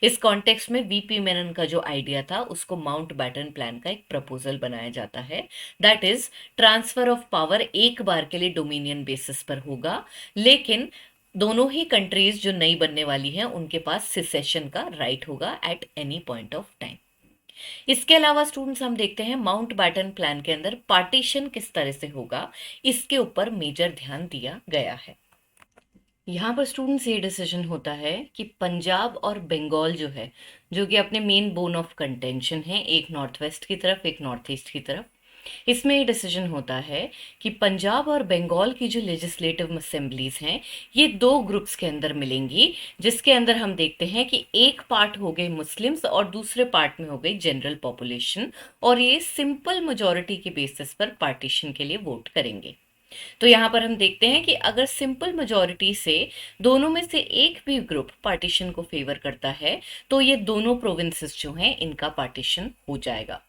इस कॉन्टेक्स्ट में वीपी मेनन का जो आइडिया था उसको माउंट बैटन प्लान का एक प्रपोजल बनाया जाता है। That is transfer of power एक बार के लिए डोमिनियन बेसिस पर होगा, लेकिन दोनों ही कंट्रीज जो नई बनने वाली हैं उनके पास सिसेशन का राइट होगा at any point of time. इसके अलावा स्टूडेंट्स हम देखते हैं माउंट बैटन प्लान के अंदर पार्टीशन किस तरह से होगा, इसके ऊपर मेजर ध्यान दिया गया है। यहाँ पर स्टूडेंट्स ये डिसीजन होता है कि पंजाब और बंगाल जो है, जो कि अपने मेन बोन ऑफ कंटेंशन है, एक नॉर्थ वेस्ट की तरफ एक नॉर्थ ईस्ट की तरफ, इसमें ये डिसीजन होता है कि पंजाब और बंगाल की जो लेजिस्लेटिव असेंबलीज हैं ये दो ग्रुप्स के अंदर मिलेंगी, जिसके अंदर हम देखते हैं कि एक पार्ट हो गए मुस्लिम्स और दूसरे पार्ट में हो गई जनरल पॉपुलेशन, और ये सिंपल मेजॉरिटी के बेसिस पर पार्टीशन के लिए वोट करेंगे। तो यहाँ पर हम देखते हैं कि अगर सिंपल मेजॉरिटी से दोनों में से एक भी ग्रुप पार्टीशन को फेवर करता है तो ये दोनों प्रोविंसेस जो हैं इनका पार्टीशन हो जाएगा।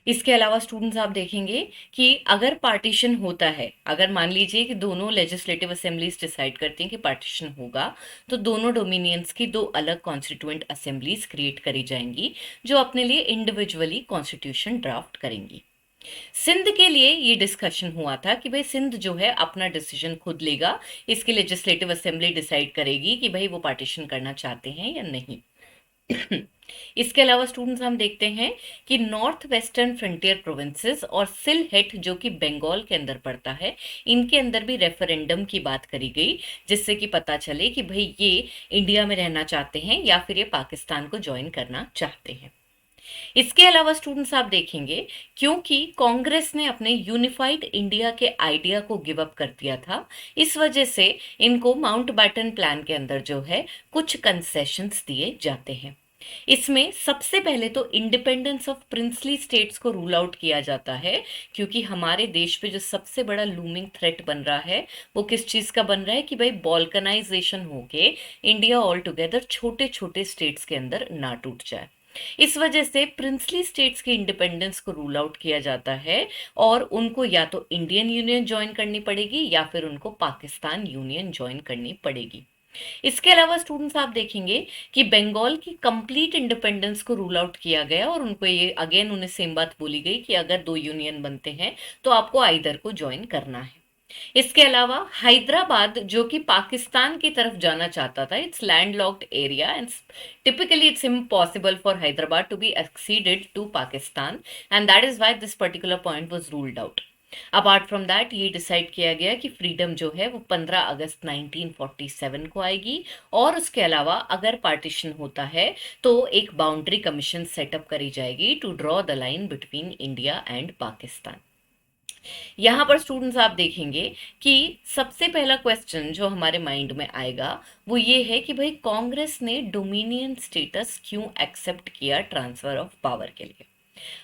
इसके अलावा स्टूडेंट्स आप देखेंगे कि अगर पार्टीशन होता है, अगर मान लीजिए कि दोनों लेजिस्लेटिव असेंबलीज डिसाइड करती हैं कि पार्टीशन होगा, तो दोनों डोमिनियंस की दो अलग कॉन्स्टिट्यूएंट असेंबलीज क्रिएट करी जाएंगी जो अपने लिए इंडिविजुअली कॉन्स्टिट्यूशन ड्राफ्ट करेंगी। सिंध के लिए ये डिस्कशन हुआ था कि भाई सिंध जो है अपना डिसीजन खुद लेगा, इसकी लेजिस्लेटिव असेंबली डिसाइड करेगी कि भाई वो पार्टीशन करना चाहते हैं या नहीं। इसके अलावा स्टूडेंट्स हम देखते हैं कि नॉर्थ वेस्टर्न फ्रंटियर प्रोविंसेस और सिलहेट जो कि बंगाल के अंदर पड़ता है, इनके अंदर भी रेफरेंडम की बात करी गई, जिससे कि पता चले कि भाई ये इंडिया में रहना चाहते हैं या फिर ये पाकिस्तान को ज्वाइन करना चाहते हैं। इसके अलावा स्टूडेंट्स आप देखेंगे क्योंकि कांग्रेस ने अपने यूनिफाइड इंडिया के आइडिया को गिव अप कर दिया था, इस वजह से इनको माउंट बैटन प्लान के अंदर जो है कुछ कंसेशंस दिए जाते हैं। इसमें सबसे पहले तो इंडिपेंडेंस ऑफ प्रिंसली स्टेट्स को रूल आउट किया जाता है, क्योंकि हमारे देश पे जो सबसे बड़ा लूमिंग थ्रेट बन रहा है वो किस चीज का बन रहा है कि भाई बॉल्कनाइजेशन होके इंडिया ऑल टुगेदर छोटे छोटे स्टेट्स के अंदर ना टूट जाए। इस वजह से प्रिंसली स्टेट्स के इंडिपेंडेंस को रूल आउट किया जाता है और उनको या तो इंडियन यूनियन ज्वाइन करनी पड़ेगी या फिर उनको पाकिस्तान यूनियन ज्वाइन करनी पड़ेगी। इसके अलावा स्टूडेंट्स आप देखेंगे कि बंगाल की कंप्लीट इंडिपेंडेंस को रूल आउट किया गया और उनको ये अगेन उन्हें सेम बात बोली गई कि अगर दो यूनियन बनते हैं तो आपको आइदर को ज्वाइन करना है। इसके अलावा हैदराबाद जो कि पाकिस्तान की तरफ जाना चाहता था, it's landlocked area and typically it's impossible for Hyderabad to be exceeded to Pakistan and that is why this particular point was ruled out. Apart from that ये डिसाइड किया गया कि फ्रीडम जो है वो 15 अगस्त 1947 को आएगी और उसके अलावा अगर पार्टीशन होता है तो एक बाउंड्री कमीशन सेटअप करी जाएगी to draw the line between India and Pakistan. यहाँ पर स्टूडेंट्स आप देखेंगे कि सबसे पहला क्वेश्चन जो हमारे माइंड में आएगा वो ये है कि भाई कांग्रेस ने डोमिनियन स्टेटस क्यों एक्सेप्ट किया ट्रांसफर ऑफ पावर के लिए।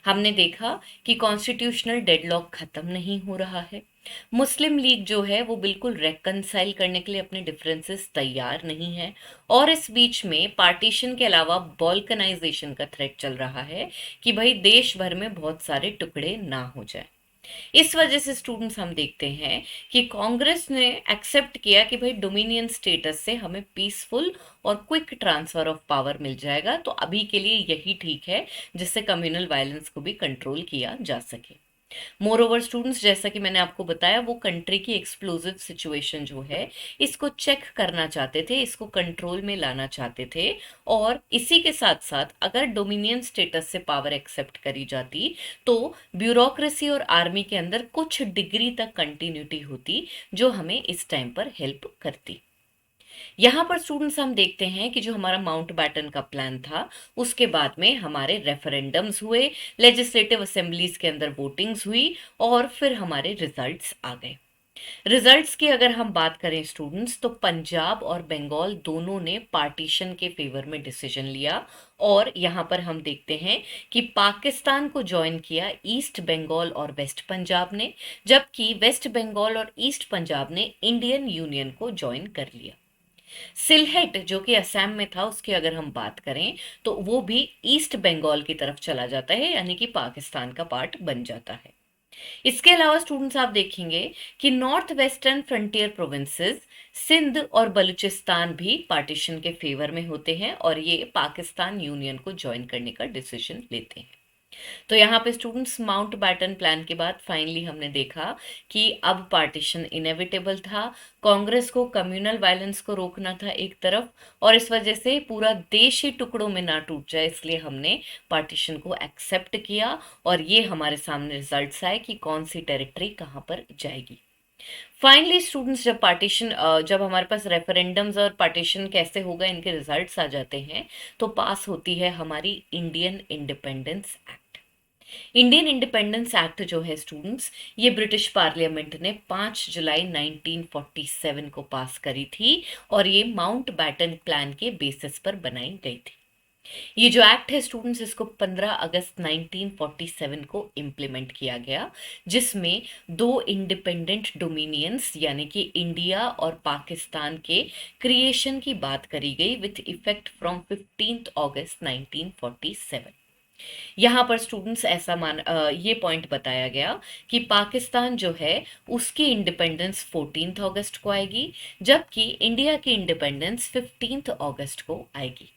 हमने देखा कि कॉन्स्टिट्यूशनल डेडलॉक खत्म नहीं हो रहा है, मुस्लिम लीग जो है वो बिल्कुल रेकनसाइल करने के लिए अपने डिफरेंसेस तैयार नहीं है और इस बीच में पार्टीशन के अलावा बॉल्कनाइजेशन का थ्रेट चल रहा है कि भाई देश भर में बहुत सारे टुकड़े ना हो जाए। इस वजह से स्टूडेंट्स हम देखते हैं कि कांग्रेस ने एक्सेप्ट किया कि भाई डोमिनियन स्टेटस से हमें पीसफुल और क्विक ट्रांसफर ऑफ पावर मिल जाएगा, तो अभी के लिए यही ठीक है जिससे कम्युनल वायलेंस को भी कंट्रोल किया जा सके। मोर ओवर स्टूडेंट्स, जैसा कि मैंने आपको बताया, वो कंट्री की एक्सप्लोजिव सिचुएशन जो है इसको चेक करना चाहते थे, इसको कंट्रोल में लाना चाहते थे और इसी के साथ साथ अगर डोमिनियन स्टेटस से पावर एक्सेप्ट करी जाती तो ब्यूरोक्रेसी और आर्मी के अंदर कुछ डिग्री तक कंटिन्यूटी होती जो हमें इस टाइम पर हेल्प करती। यहाँ पर स्टूडेंट्स हम देखते हैं कि जो हमारा माउंट बैटन का प्लान था उसके बाद में हमारे रेफरेंडम्स हुए, लेजिस्लेटिव असेंबलीज के अंदर वोटिंग्स हुई और फिर हमारे रिजल्ट्स आ गए। रिजल्ट्स की अगर हम बात करें स्टूडेंट्स तो पंजाब और बंगाल दोनों ने पार्टीशन के फेवर में डिसीजन लिया और यहाँ पर हम देखते हैं कि पाकिस्तान को ज्वाइन किया ईस्ट बंगाल और वेस्ट पंजाब ने, जबकि वेस्ट बंगाल और ईस्ट पंजाब ने इंडियन यूनियन को ज्वाइन कर लिया। सिलहेट जो कि असम में था उसकी अगर हम बात करें तो वो भी ईस्ट बंगाल की तरफ चला जाता है, यानी कि पाकिस्तान का पार्ट बन जाता है। इसके अलावा स्टूडेंट्स आप देखेंगे कि north western frontier provinces Sindh और बलूचिस्तान भी पार्टीशन के फेवर में होते हैं और ये पाकिस्तान यूनियन को ज्वाइन करने का डिसीजन लेते हैं। तो यहाँ पे स्टूडेंट्स माउंट बैटन प्लान के बाद फाइनली हमने देखा कि अब पार्टीशन इनेविटेबल था, कांग्रेस को कम्युनल वायलेंस को रोकना था एक तरफ और इस वजह से पूरा देश ही टुकड़ों में ना टूट जाए, इसलिए हमने पार्टीशन को एक्सेप्ट किया और ये हमारे सामने रिजल्ट्स आए कि कौन सी टेरिटरी कहाँ पर जाएगी। फाइनली स्टूडेंट्स जब हमारे पास रेफरेंडम्स और पार्टीशन कैसे होगा इनके रिजल्ट्स आ जाते हैं तो पास होती है हमारी Indian independence act. Indian independence act जो है स्टूडेंट्स, ये ब्रिटिश पार्लियामेंट ने 5 जुलाई 1947 को पास करी थी और ये माउंट बैटन प्लान के बेसिस पर बनाई गई थी। ये जो एक्ट है स्टूडेंट्स इसको 15 अगस्त 1947 को इम्प्लीमेंट किया गया, जिसमें दो इंडिपेंडेंट डोमिनियंस यानी कि इंडिया और पाकिस्तान के क्रिएशन की बात करी गई विथ इफेक्ट फ्रॉम 15 अगस्त 1947। यहाँ पर स्टूडेंट्स ये पॉइंट बताया गया कि पाकिस्तान जो है उसकी इंडिपेंडेंस 14 अगस्त को आएगी, जबकि इंडिया की इंडिपेंडेंस 15 अगस्त को आएगी।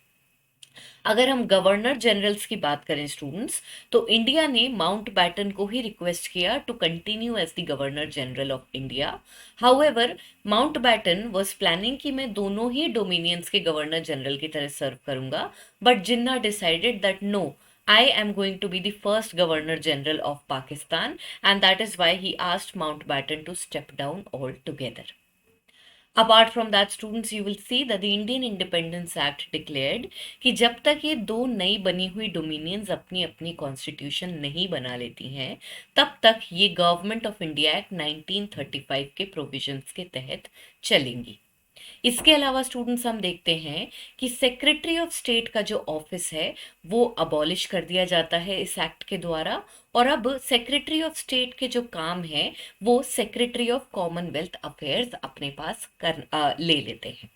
अगर हम गवर्नर जनरल्स की बात करें स्टूडेंट्स तो इंडिया ने माउंट बैटन को ही रिक्वेस्ट किया to continue as the governor general of India. However Mountbatten was planning कि मैं दोनों ही डोमिनियंस के गवर्नर जनरल की तरह सर्व करूंगा, but Jinnah decided that no, I am going to be the first Governor General of Pakistan, and that is why he asked Mountbatten to step down altogether. Apart from that, students, you will see that the Indian Independence Act declared कि जब तक ये दो नई बनी हुई dominions अपनी अपनी कॉन्स्टिट्यूशन नहीं बना लेती हैं तब तक ये गवर्नमेंट ऑफ इंडिया एक्ट 1935 के प्रोविजंस के तहत चलेंगी। इसके अलावा स्टूडेंट्स हम देखते हैं कि सेक्रेटरी ऑफ स्टेट का जो ऑफिस है वो अबॉलिश कर दिया जाता है इस एक्ट के द्वारा और अब सेक्रेटरी ऑफ स्टेट के जो काम है वो सेक्रेटरी ऑफ कॉमनवेल्थ अफेयर्स अपने पास ले लेते हैं।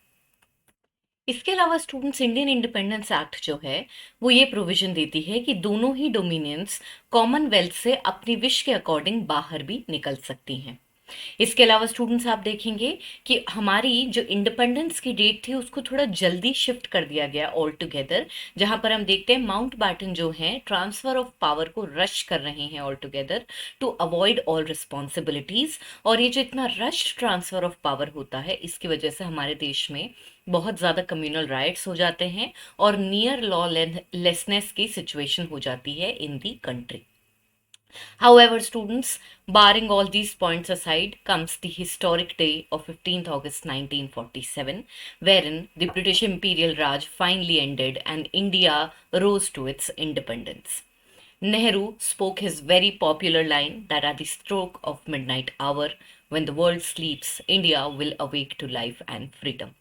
इसके अलावा स्टूडेंट्स इंडियन इंडिपेंडेंस एक्ट जो है वो ये प्रोविजन देती है कि दोनों ही डोमिनियंस कॉमनवेल्थ से अपनी विश के अकॉर्डिंग बाहर भी निकल सकती हैं। इसके अलावा स्टूडेंट्स आप देखेंगे कि हमारी जो इंडिपेंडेंस की डेट थी उसको थोड़ा जल्दी शिफ्ट कर दिया गया ऑल टुगेदर, जहां पर हम देखते हैं माउंट बैटन जो है ट्रांसफर ऑफ पावर को रश कर रहे हैं all together to avoid all responsibilities. और ये जो इतना रश ट्रांसफर ऑफ पावर होता है इसकी वजह से हमारे देश में बहुत ज़्यादा कम्युनल राइट्स हो जाते हैं और नियर लॉ लेसनेस की सिचुएशन हो जाती है in the country. However, students, barring all these points aside, comes the historic day of 15th August 1947, wherein the British Imperial Raj finally ended and India rose to its independence. Nehru spoke his very popular line that at the stroke of midnight hour, when the world sleeps, India will awake to life and freedom.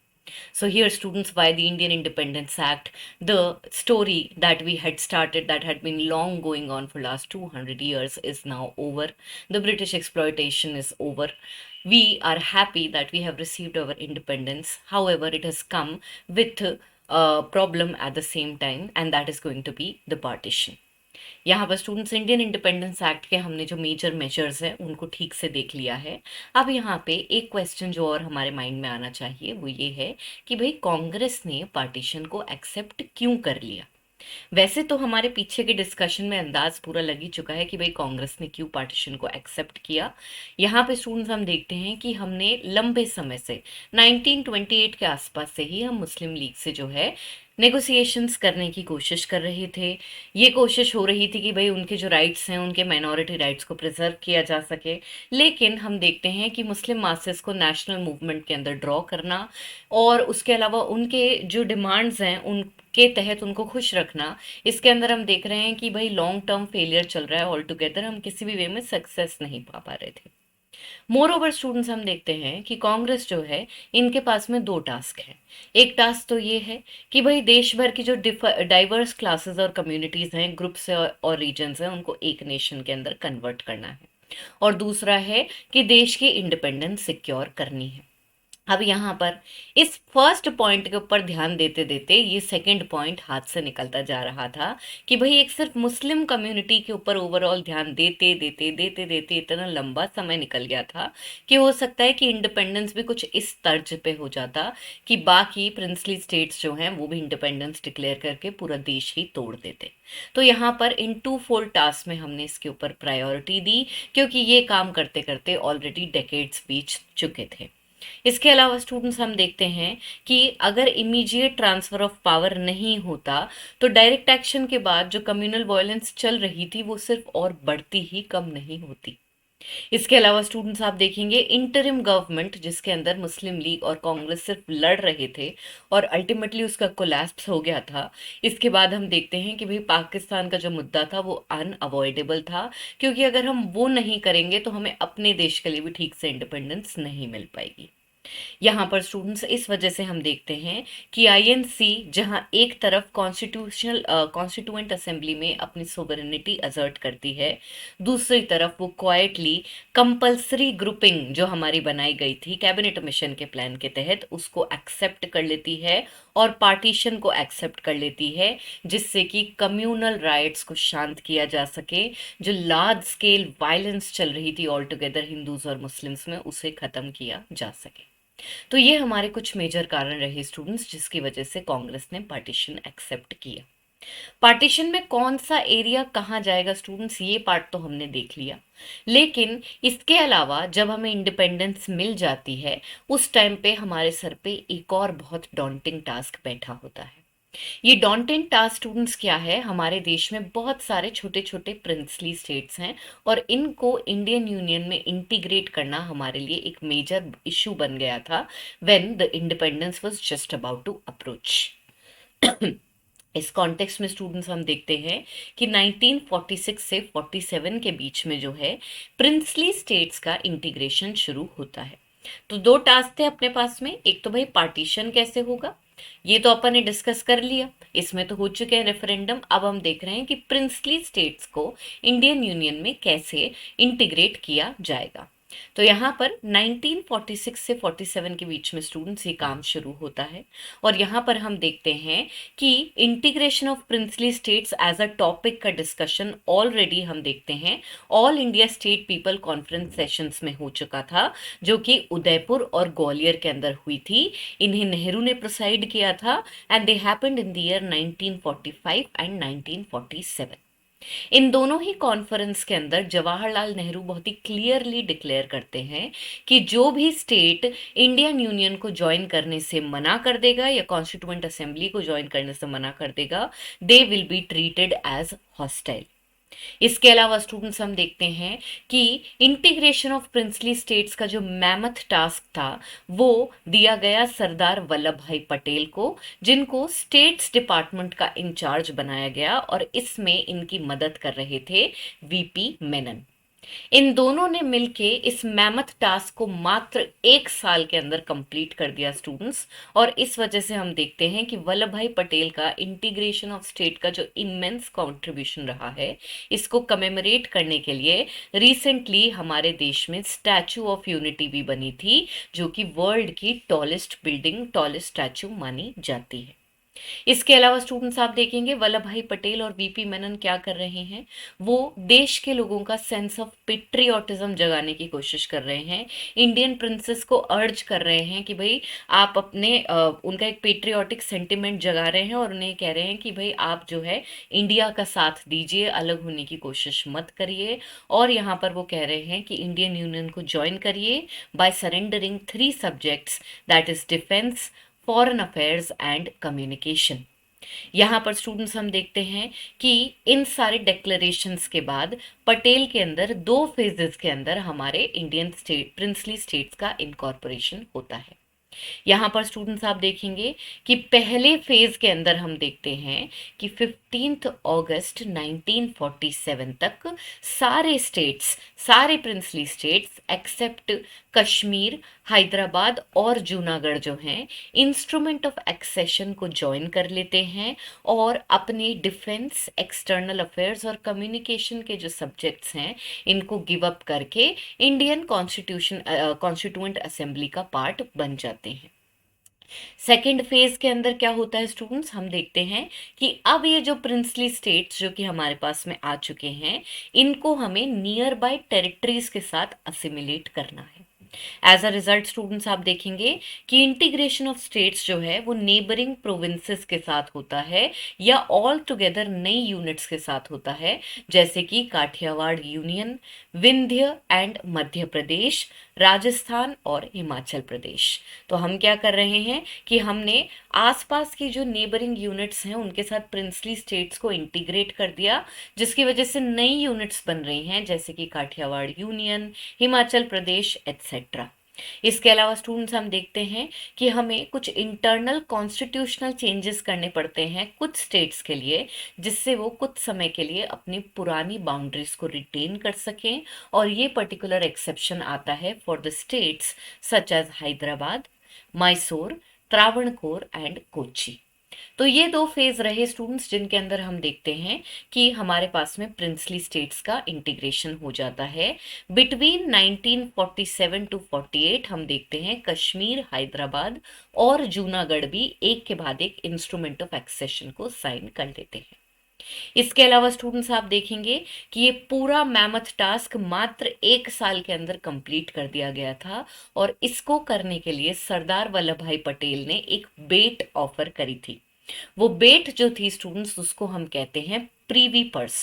So here, students, by the Indian Independence Act, the story that we had started, that had been long going on for last 200 years, is now over. The British exploitation is over. We are happy that we have received our independence. However, it has come with a problem at the same time, and that is going to be the partition. यहाँ पर students Indian independence act के हमने जो major measures हैं उनको ठीक से देख लिया है। अब यहाँ पे एक क्वेश्चन जो और हमारे माइंड में आना चाहिए वो ये है कि भाई कांग्रेस ने पार्टीशन को एक्सेप्ट क्यों कर लिया। वैसे तो हमारे पीछे के डिस्कशन में अंदाज पूरा लग ही चुका है कि भाई कांग्रेस ने क्यों पार्टीशन को एक्सेप्ट किया। यहाँ पे स्टूडेंट्स हम देखते हैं कि हमने लंबे समय से 1928 के आसपास से ही हम मुस्लिम लीग से जो है नेगोशिएशंस करने की कोशिश कर रहे थे। ये कोशिश हो रही थी कि भाई उनके जो राइट्स हैं उनके माइनॉरिटी राइट्स को प्रिजर्व किया जा सके, लेकिन हम देखते हैं कि मुस्लिम मासेस को नेशनल मूवमेंट के अंदर ड्रॉ करना और उसके अलावा उनके जो डिमांड्स हैं उनके तहत उनको खुश रखना, इसके अंदर हम देख रहे हैं कि भाई लॉन्ग टर्म फेलियर चल रहा है ऑल टुगेदर, हम किसी भी वे में सक्सेस नहीं पा रहे थे। मोर ओवर स्टूडेंट्स हम देखते हैं कि कांग्रेस जो है इनके पास में दो टास्क है। एक टास्क तो ये है कि भाई देश भर की जो डाइवर्स क्लासेस और कम्युनिटीज हैं, ग्रुप्स और रीजन्स हैं, उनको एक नेशन के अंदर कन्वर्ट करना है। और दूसरा है कि देश की इंडिपेंडेंस सिक्योर करनी है। अब यहाँ पर इस फर्स्ट पॉइंट के ऊपर ध्यान देते देते ये सेकंड पॉइंट हाथ से निकलता जा रहा था कि भाई एक सिर्फ मुस्लिम कम्युनिटी के ऊपर ओवरऑल ध्यान देते देते देते देते इतना लंबा समय निकल गया था कि हो सकता है कि इंडिपेंडेंस भी कुछ इस तर्ज पे हो जाता कि बाकी प्रिंसली स्टेट्स जो हैं वो भी इंडिपेंडेंस डिक्लेयर करके पूरा देश ही तोड़ देते। तो यहाँ पर इन टू फोल्ड टास्क में हमने इसके ऊपर प्रायोरिटी दी क्योंकि ये काम करते करते ऑलरेडी डेकेड्स बीत चुके थे। इसके अलावा स्टूडेंट्स हम देखते हैं कि अगर इमीडिएट ट्रांसफर ऑफ पावर नहीं होता तो डायरेक्ट एक्शन के बाद जो कम्युनल वायलेंस चल रही थी वो सिर्फ और बढ़ती ही कम नहीं होती। इसके अलावा स्टूडेंट्स आप देखेंगे इंटरिम गवर्नमेंट जिसके अंदर मुस्लिम लीग और कांग्रेस सिर्फ लड़ रहे थे और अल्टीमेटली उसका कोलैप्स हो गया था। इसके बाद हम देखते हैं कि भाई पाकिस्तान का जो मुद्दा था वो अनअवॉइडेबल था, क्योंकि अगर हम वो नहीं करेंगे तो हमें अपने देश के लिए भी ठीक से इंडिपेंडेंस नहीं मिल पाएगी। यहाँ पर स्टूडेंट्स इस वजह से हम देखते हैं कि आईएनसी जहाँ एक तरफ कॉन्स्टिट्यूएंट असेंबली में अपनी सोवरेनिटी असर्ट करती है, दूसरी तरफ वो क्वाइटली कंपल्सरी ग्रुपिंग जो हमारी बनाई गई थी कैबिनेट मिशन के प्लान के तहत उसको एक्सेप्ट कर लेती है और पार्टीशन को एक्सेप्ट कर लेती है, जिससे कि कम्युनल राइट्स को शांत किया जा सके, जो लार्ज स्केल वायलेंस चल रही थी ऑल टुगेदर हिंदूज और मुस्लिम्स में उसे खत्म किया जा सके। तो ये हमारे कुछ मेजर कारण रहे स्टूडेंट्स जिसकी वजह से कांग्रेस ने पार्टीशन एक्सेप्ट किया। पार्टीशन में कौन सा एरिया कहाँ जाएगा स्टूडेंट्स, ये पार्ट तो हमने देख लिया, लेकिन इसके अलावा जब हमें इंडिपेंडेंस मिल जाती है उस टाइम पे हमारे सर पे एक और बहुत डॉन्टिंग टास्क बैठा होता है। ये डॉन्टिंग टास्क स्टूडेंट्स क्या है, हमारे देश में बहुत सारे छोटे छोटे प्रिंसली स्टेट्स हैं और इनको इंडियन यूनियन में इंटीग्रेट करना हमारे लिए एक मेजर इशू बन गया था when the independence was just about to approach. इस कॉन्टेक्स्ट में स्टूडेंट्स हम देखते हैं कि 1946 से 47 के बीच में जो है प्रिंसली स्टेट्स का इंटीग्रेशन शुरू होता है। तो दो टास्क थे अपने पास में, एक तो भाई पार्टीशन कैसे होगा, ये तो अपन ने डिस्कस कर लिया, इसमें तो हो चुके हैं रेफरेंडम। अब हम देख रहे हैं कि प्रिंसली स्टेट्स को इंडियन यूनियन में कैसे इंटीग्रेट किया जाएगा। तो यहाँ पर 1946 से 47 के बीच में स्टूडेंट्स ये काम शुरू होता है। और यहाँ पर हम देखते हैं कि integration of princely states as a topic का डिस्कशन ऑलरेडी हम देखते हैं all India state people conference sessions में हो चुका था, जो कि उदयपुर और ग्वालियर के अंदर हुई थी। इन्हें नेहरू ने प्रोसाइड किया था and they happened in the year 1945 and 1947। इन दोनों ही कॉन्फ्रेंस के अंदर जवाहरलाल नेहरू बहुत ही क्लियरली डिक्लेयर करते हैं कि जो भी स्टेट इंडियन यूनियन को ज्वाइन करने से मना कर देगा या कॉन्स्टिट्यूएंट असेंबली को ज्वाइन करने से मना कर देगा, they will be treated as hostile. इसके अलावा स्टूडेंट्स हम देखते हैं कि इंटीग्रेशन ऑफ प्रिंसली स्टेट्स का जो मैमथ टास्क था वो दिया गया सरदार वल्लभ भाई पटेल को, जिनको स्टेट्स डिपार्टमेंट का इंचार्ज बनाया गया, और इसमें इनकी मदद कर रहे थे वीपी मेनन। इन दोनों ने मिलके इस मैमथ टास्क को मात्र 1 साल के अंदर कंप्लीट कर दिया स्टूडेंट्स। और इस वजह से हम देखते हैं कि वल्लभ भाई पटेल का इंटीग्रेशन ऑफ स्टेट का जो इमेंस कंट्रीब्यूशन रहा है, इसको कमेमोरेट करने के लिए रिसेंटली हमारे देश में स्टैचू ऑफ यूनिटी भी बनी थी, जो कि वर्ल्ड की टॉलेस्ट बिल्डिंग, टॉलेस्ट स्टैचू मानी जाती है। इसके अलावा स्टूडेंट्स आप देखेंगे वल्लभ भाई पटेल और वीपी मेनन क्या कर रहे हैं, वो देश के लोगों का सेंस ऑफ पेट्रियोटिज्म जगाने की कोशिश कर रहे हैं। इंडियन प्रिंसेस को अर्ज कर रहे हैं कि भाई आप अपने उनका एक पेट्रियोटिक सेंटिमेंट जगा रहे हैं और उन्हें कह रहे हैं कि भाई आप जो है इंडिया का साथ दीजिए, अलग होने की कोशिश मत करिए। और यहाँ पर वो कह रहे हैं कि इंडियन यूनियन को ज्वाइन करिए by surrendering 3 subjects, that is defence, foreign affairs and communication. यहाँ पर स्टूडेंट्स हम देखते हैं कि इन सारे डिक्लेरेशंस के बाद पटेल के अंदर 2 फेजेस के अंदर हमारे इंडियन स्टेट प्रिंसली स्टेट्स का इनकॉर्पोरेशन होता है। यहाँ पर स्टूडेंट्स आप देखेंगे कि पहले फेज के अंदर हम देखते हैं कि 15 अगस्त 1947 तक सारे स्टेट्स, सारे princely states except Kashmir, Hyderabad और जूनागढ़ जो हैं, इंस्ट्रूमेंट ऑफ एक्सेशन को ज्वाइन कर लेते हैं और अपने डिफेंस, एक्सटर्नल अफेयर्स और कम्युनिकेशन के जो सब्जेक्ट्स हैं इनको गिव अप करके इंडियन कॉन्स्टिट्यूएंट असेंबली का पार्ट बन जाते हैं। सेकेंड फेज के अंदर क्या होता है स्टूडेंट्स, हम देखते हैं कि अब ये जो प्रिंसली स्टेट्स जो कि हमारे पास में आ चुके हैं, इनको हमें नियर बाय टेरिटरीज के साथ असिमिलेट करना है। एज अ रिजल्ट स्टूडेंट्स आप देखेंगे कि इंटीग्रेशन ऑफ स्टेट्स जो है वो नेबरिंग प्रोविंसेस के साथ होता है या ऑल टुगेदर नई यूनिट्स के साथ होता है, जैसे कि काठियावाड़ यूनियन, विंध्य एंड मध्य प्रदेश, राजस्थान और हिमाचल प्रदेश। तो हम क्या कर रहे हैं कि हमने आसपास की जो नेबरिंग यूनिट्स हैं उनके साथ प्रिंसली स्टेट्स को इंटीग्रेट कर दिया, जिसकी वजह से नई यूनिट्स बन रही हैं, जैसे कि काठियावाड़ यूनियन, हिमाचल प्रदेश एटसेट्रा। इसके अलावा स्टूडेंट्स हम देखते हैं कि हमें कुछ इंटरनल कॉन्स्टिट्यूशनल चेंजेस करने पड़ते हैं कुछ स्टेट्स के लिए, जिससे वो कुछ समय के लिए अपनी पुरानी बाउंड्रीज को रिटेन कर सकें। और ये पर्टिकुलर एक्सेप्शन आता है for the states such as Hyderabad, Mysore, Travancore and Kochi. तो ये 2 फेज रहे स्टूडेंट्स, जिनके अंदर हम देखते हैं कि हमारे पास में प्रिंसली स्टेट्स का इंटीग्रेशन हो जाता है। बिटवीन 1947 टू 48 हम देखते हैं कश्मीर, हैदराबाद और जूनागढ़ भी एक के बाद एक इंस्ट्रूमेंट ऑफ एक्सेशन को साइन कर देते हैं। इसके अलावा स्टूडेंट्स आप देखेंगे कि ये पूरा मैमथ टास्क मात्र 1 साल के अंदर कंप्लीट कर दिया गया था। और इसको करने के लिए सरदार वल्लभ भाई पटेल ने एक बेट ऑफर करी थी। वो बेट जो थी स्टूडेंट्स, उसको हम कहते हैं प्रीवी पर्स।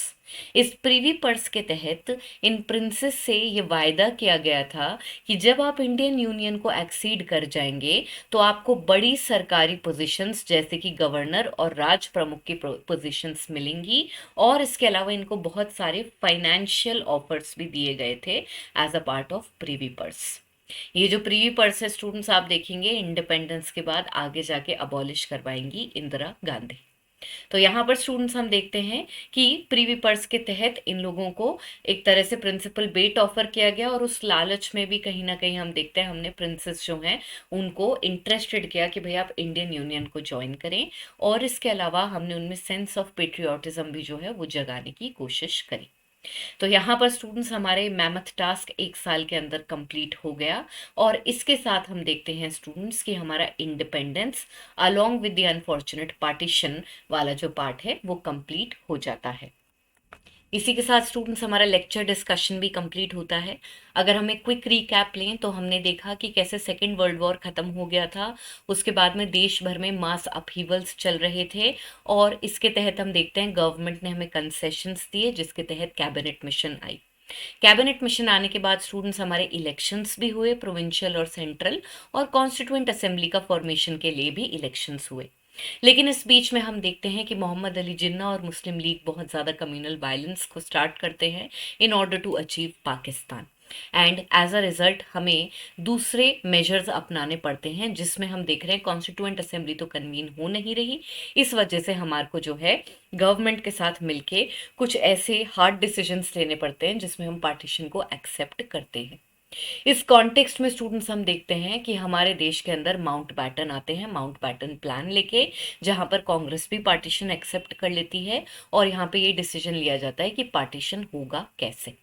इस प्रीवी पर्स के तहत इन प्रिंसेस से ये वायदा किया गया था कि जब आप इंडियन यूनियन को एक्सीड कर जाएंगे तो आपको बड़ी सरकारी पोजीशंस जैसे कि गवर्नर और राज प्रमुख की पोजीशंस मिलेंगी। और इसके अलावा इनको बहुत सारे फाइनेंशियल ऑफर्स भी दिए गए थे as a part of privy purse. ये जो प्रीवी पर्स है स्टूडेंट्स आप देखेंगे इंडिपेंडेंस के बाद आगे जाके अबॉलिश करवाएंगी इंदिरा गांधी। तो यहाँ पर स्टूडेंट्स हम देखते हैं कि प्रीवी पर्स के तहत इन लोगों को एक तरह से प्रिंसिपल बेट ऑफर किया गया, और उस लालच में भी कहीं ना कहीं हम देखते हैं हमने प्रिंसेस जो हैं उनको इंटरेस्टेड किया कि भाई आप इंडियन यूनियन को ज्वाइन करें। और इसके अलावा हमने उनमें सेंस ऑफ पेट्रियोटिज्म भी जो है वो जगाने की कोशिश करी। तो यहाँ पर स्टूडेंट्स हमारे मैमथ टास्क 1 साल के अंदर कंप्लीट हो गया। और इसके साथ हम देखते हैं स्टूडेंट्स कि हमारा independence along with the unfortunate partition वाला जो पार्ट है वो कंप्लीट हो जाता है। इसी के साथ स्टूडेंट्स हमारा लेक्चर डिस्कशन भी कंप्लीट होता है। अगर हमें क्विक रिकैप लें तो हमने देखा कि कैसे सेकेंड वर्ल्ड वॉर खत्म हो गया था, उसके बाद में देश भर में मास अपहीवल्स चल रहे थे, और इसके तहत हम देखते हैं गवर्नमेंट ने हमें कंसेशंस दिए जिसके तहत कैबिनेट मिशन आई। कैबिनेट मिशन आने के बाद स्टूडेंट्स हमारे इलेक्शंस भी हुए, प्रोविंशियल और सेंट्रल, और कॉन्स्टिट्यूएंट असेंबली का फॉर्मेशन के लिए भी इलेक्शंस हुए। लेकिन इस बीच में हम देखते हैं कि मोहम्मद अली जिन्ना और मुस्लिम लीग बहुत ज़्यादा कम्युनल वायलेंस को स्टार्ट करते हैं in order to achieve Pakistan. And as a result हमें दूसरे मेजर्स अपनाने पड़ते हैं, जिसमें हम देख रहे हैं कॉन्स्टिट्यूएंट असेंबली तो कन्वीन हो नहीं रही। इस वजह से हमारे को जो है गवर्नमेंट के साथ मिलके कुछ ऐसे हार्ड डिसीजंस लेने पड़ते हैं जिसमें हम पार्टीशन को एक्सेप्ट करते हैं। इस कॉन्टेक्स्ट में स्टूडेंट्स हम देखते हैं कि हमारे देश के अंदर माउंट बैटन आते हैं, माउंट बैटन प्लान लेके, जहां पर कांग्रेस भी पार्टीशन एक्सेप्ट कर लेती है, और यहाँ पे ये डिसीजन लिया जाता है कि पार्टीशन होगा कैसे।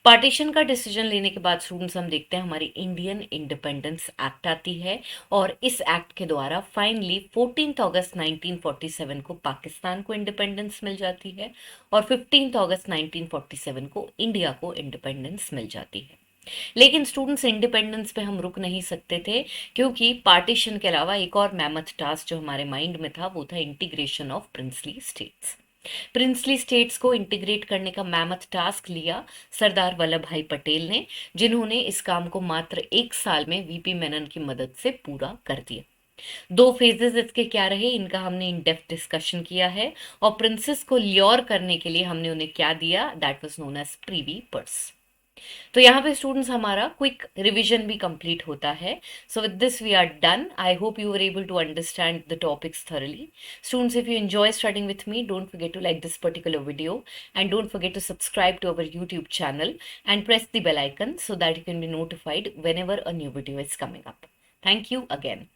पार्टीशन का डिसीजन लेने के बाद स्टूडेंट्स हम देखते हैं हमारी इंडियन इंडिपेंडेंस एक्ट आती है, और इस एक्ट के द्वारा फाइनली 14 अगस्त 1947 को पाकिस्तान को इंडिपेंडेंस मिल जाती है, और 15 अगस्त 1947 को इंडिया को इंडिपेंडेंस मिल जाती है। लेकिन स्टूडेंट्स इंडिपेंडेंस पे हम रुक नहीं सकते थे, क्योंकि पार्टीशन के अलावा एक और मैमथ टास्क जो हमारे माइंड में था वो था integration of princely states. Princely states को इंटीग्रेट करने का मैमथ टास्क लिया सरदार वल्लभ भाई पटेल ने, जिन्होंने इस काम को मात्र 1 साल में वीपी मेनन की मदद से पूरा कर दिया। 2 फेजेस इसके क्या रहे इनका हमने इन डेप्थ डिस्कशन किया है, और प्रिंसेस को ल्योर करने के लिए हमने उन्हें क्या दिया, that was known as privy purse. तो यहाँ पे स्टूडेंट्स हमारा क्विक रिवीजन भी कंप्लीट होता है। So with this we are done. I hope you were able to understand the topics thoroughly. Students, if you enjoy studying with me, don't forget to like this particular video, and don't forget to subscribe to our YouTube channel and press the bell icon so that you can be notified whenever a new video is coming up. Thank you again.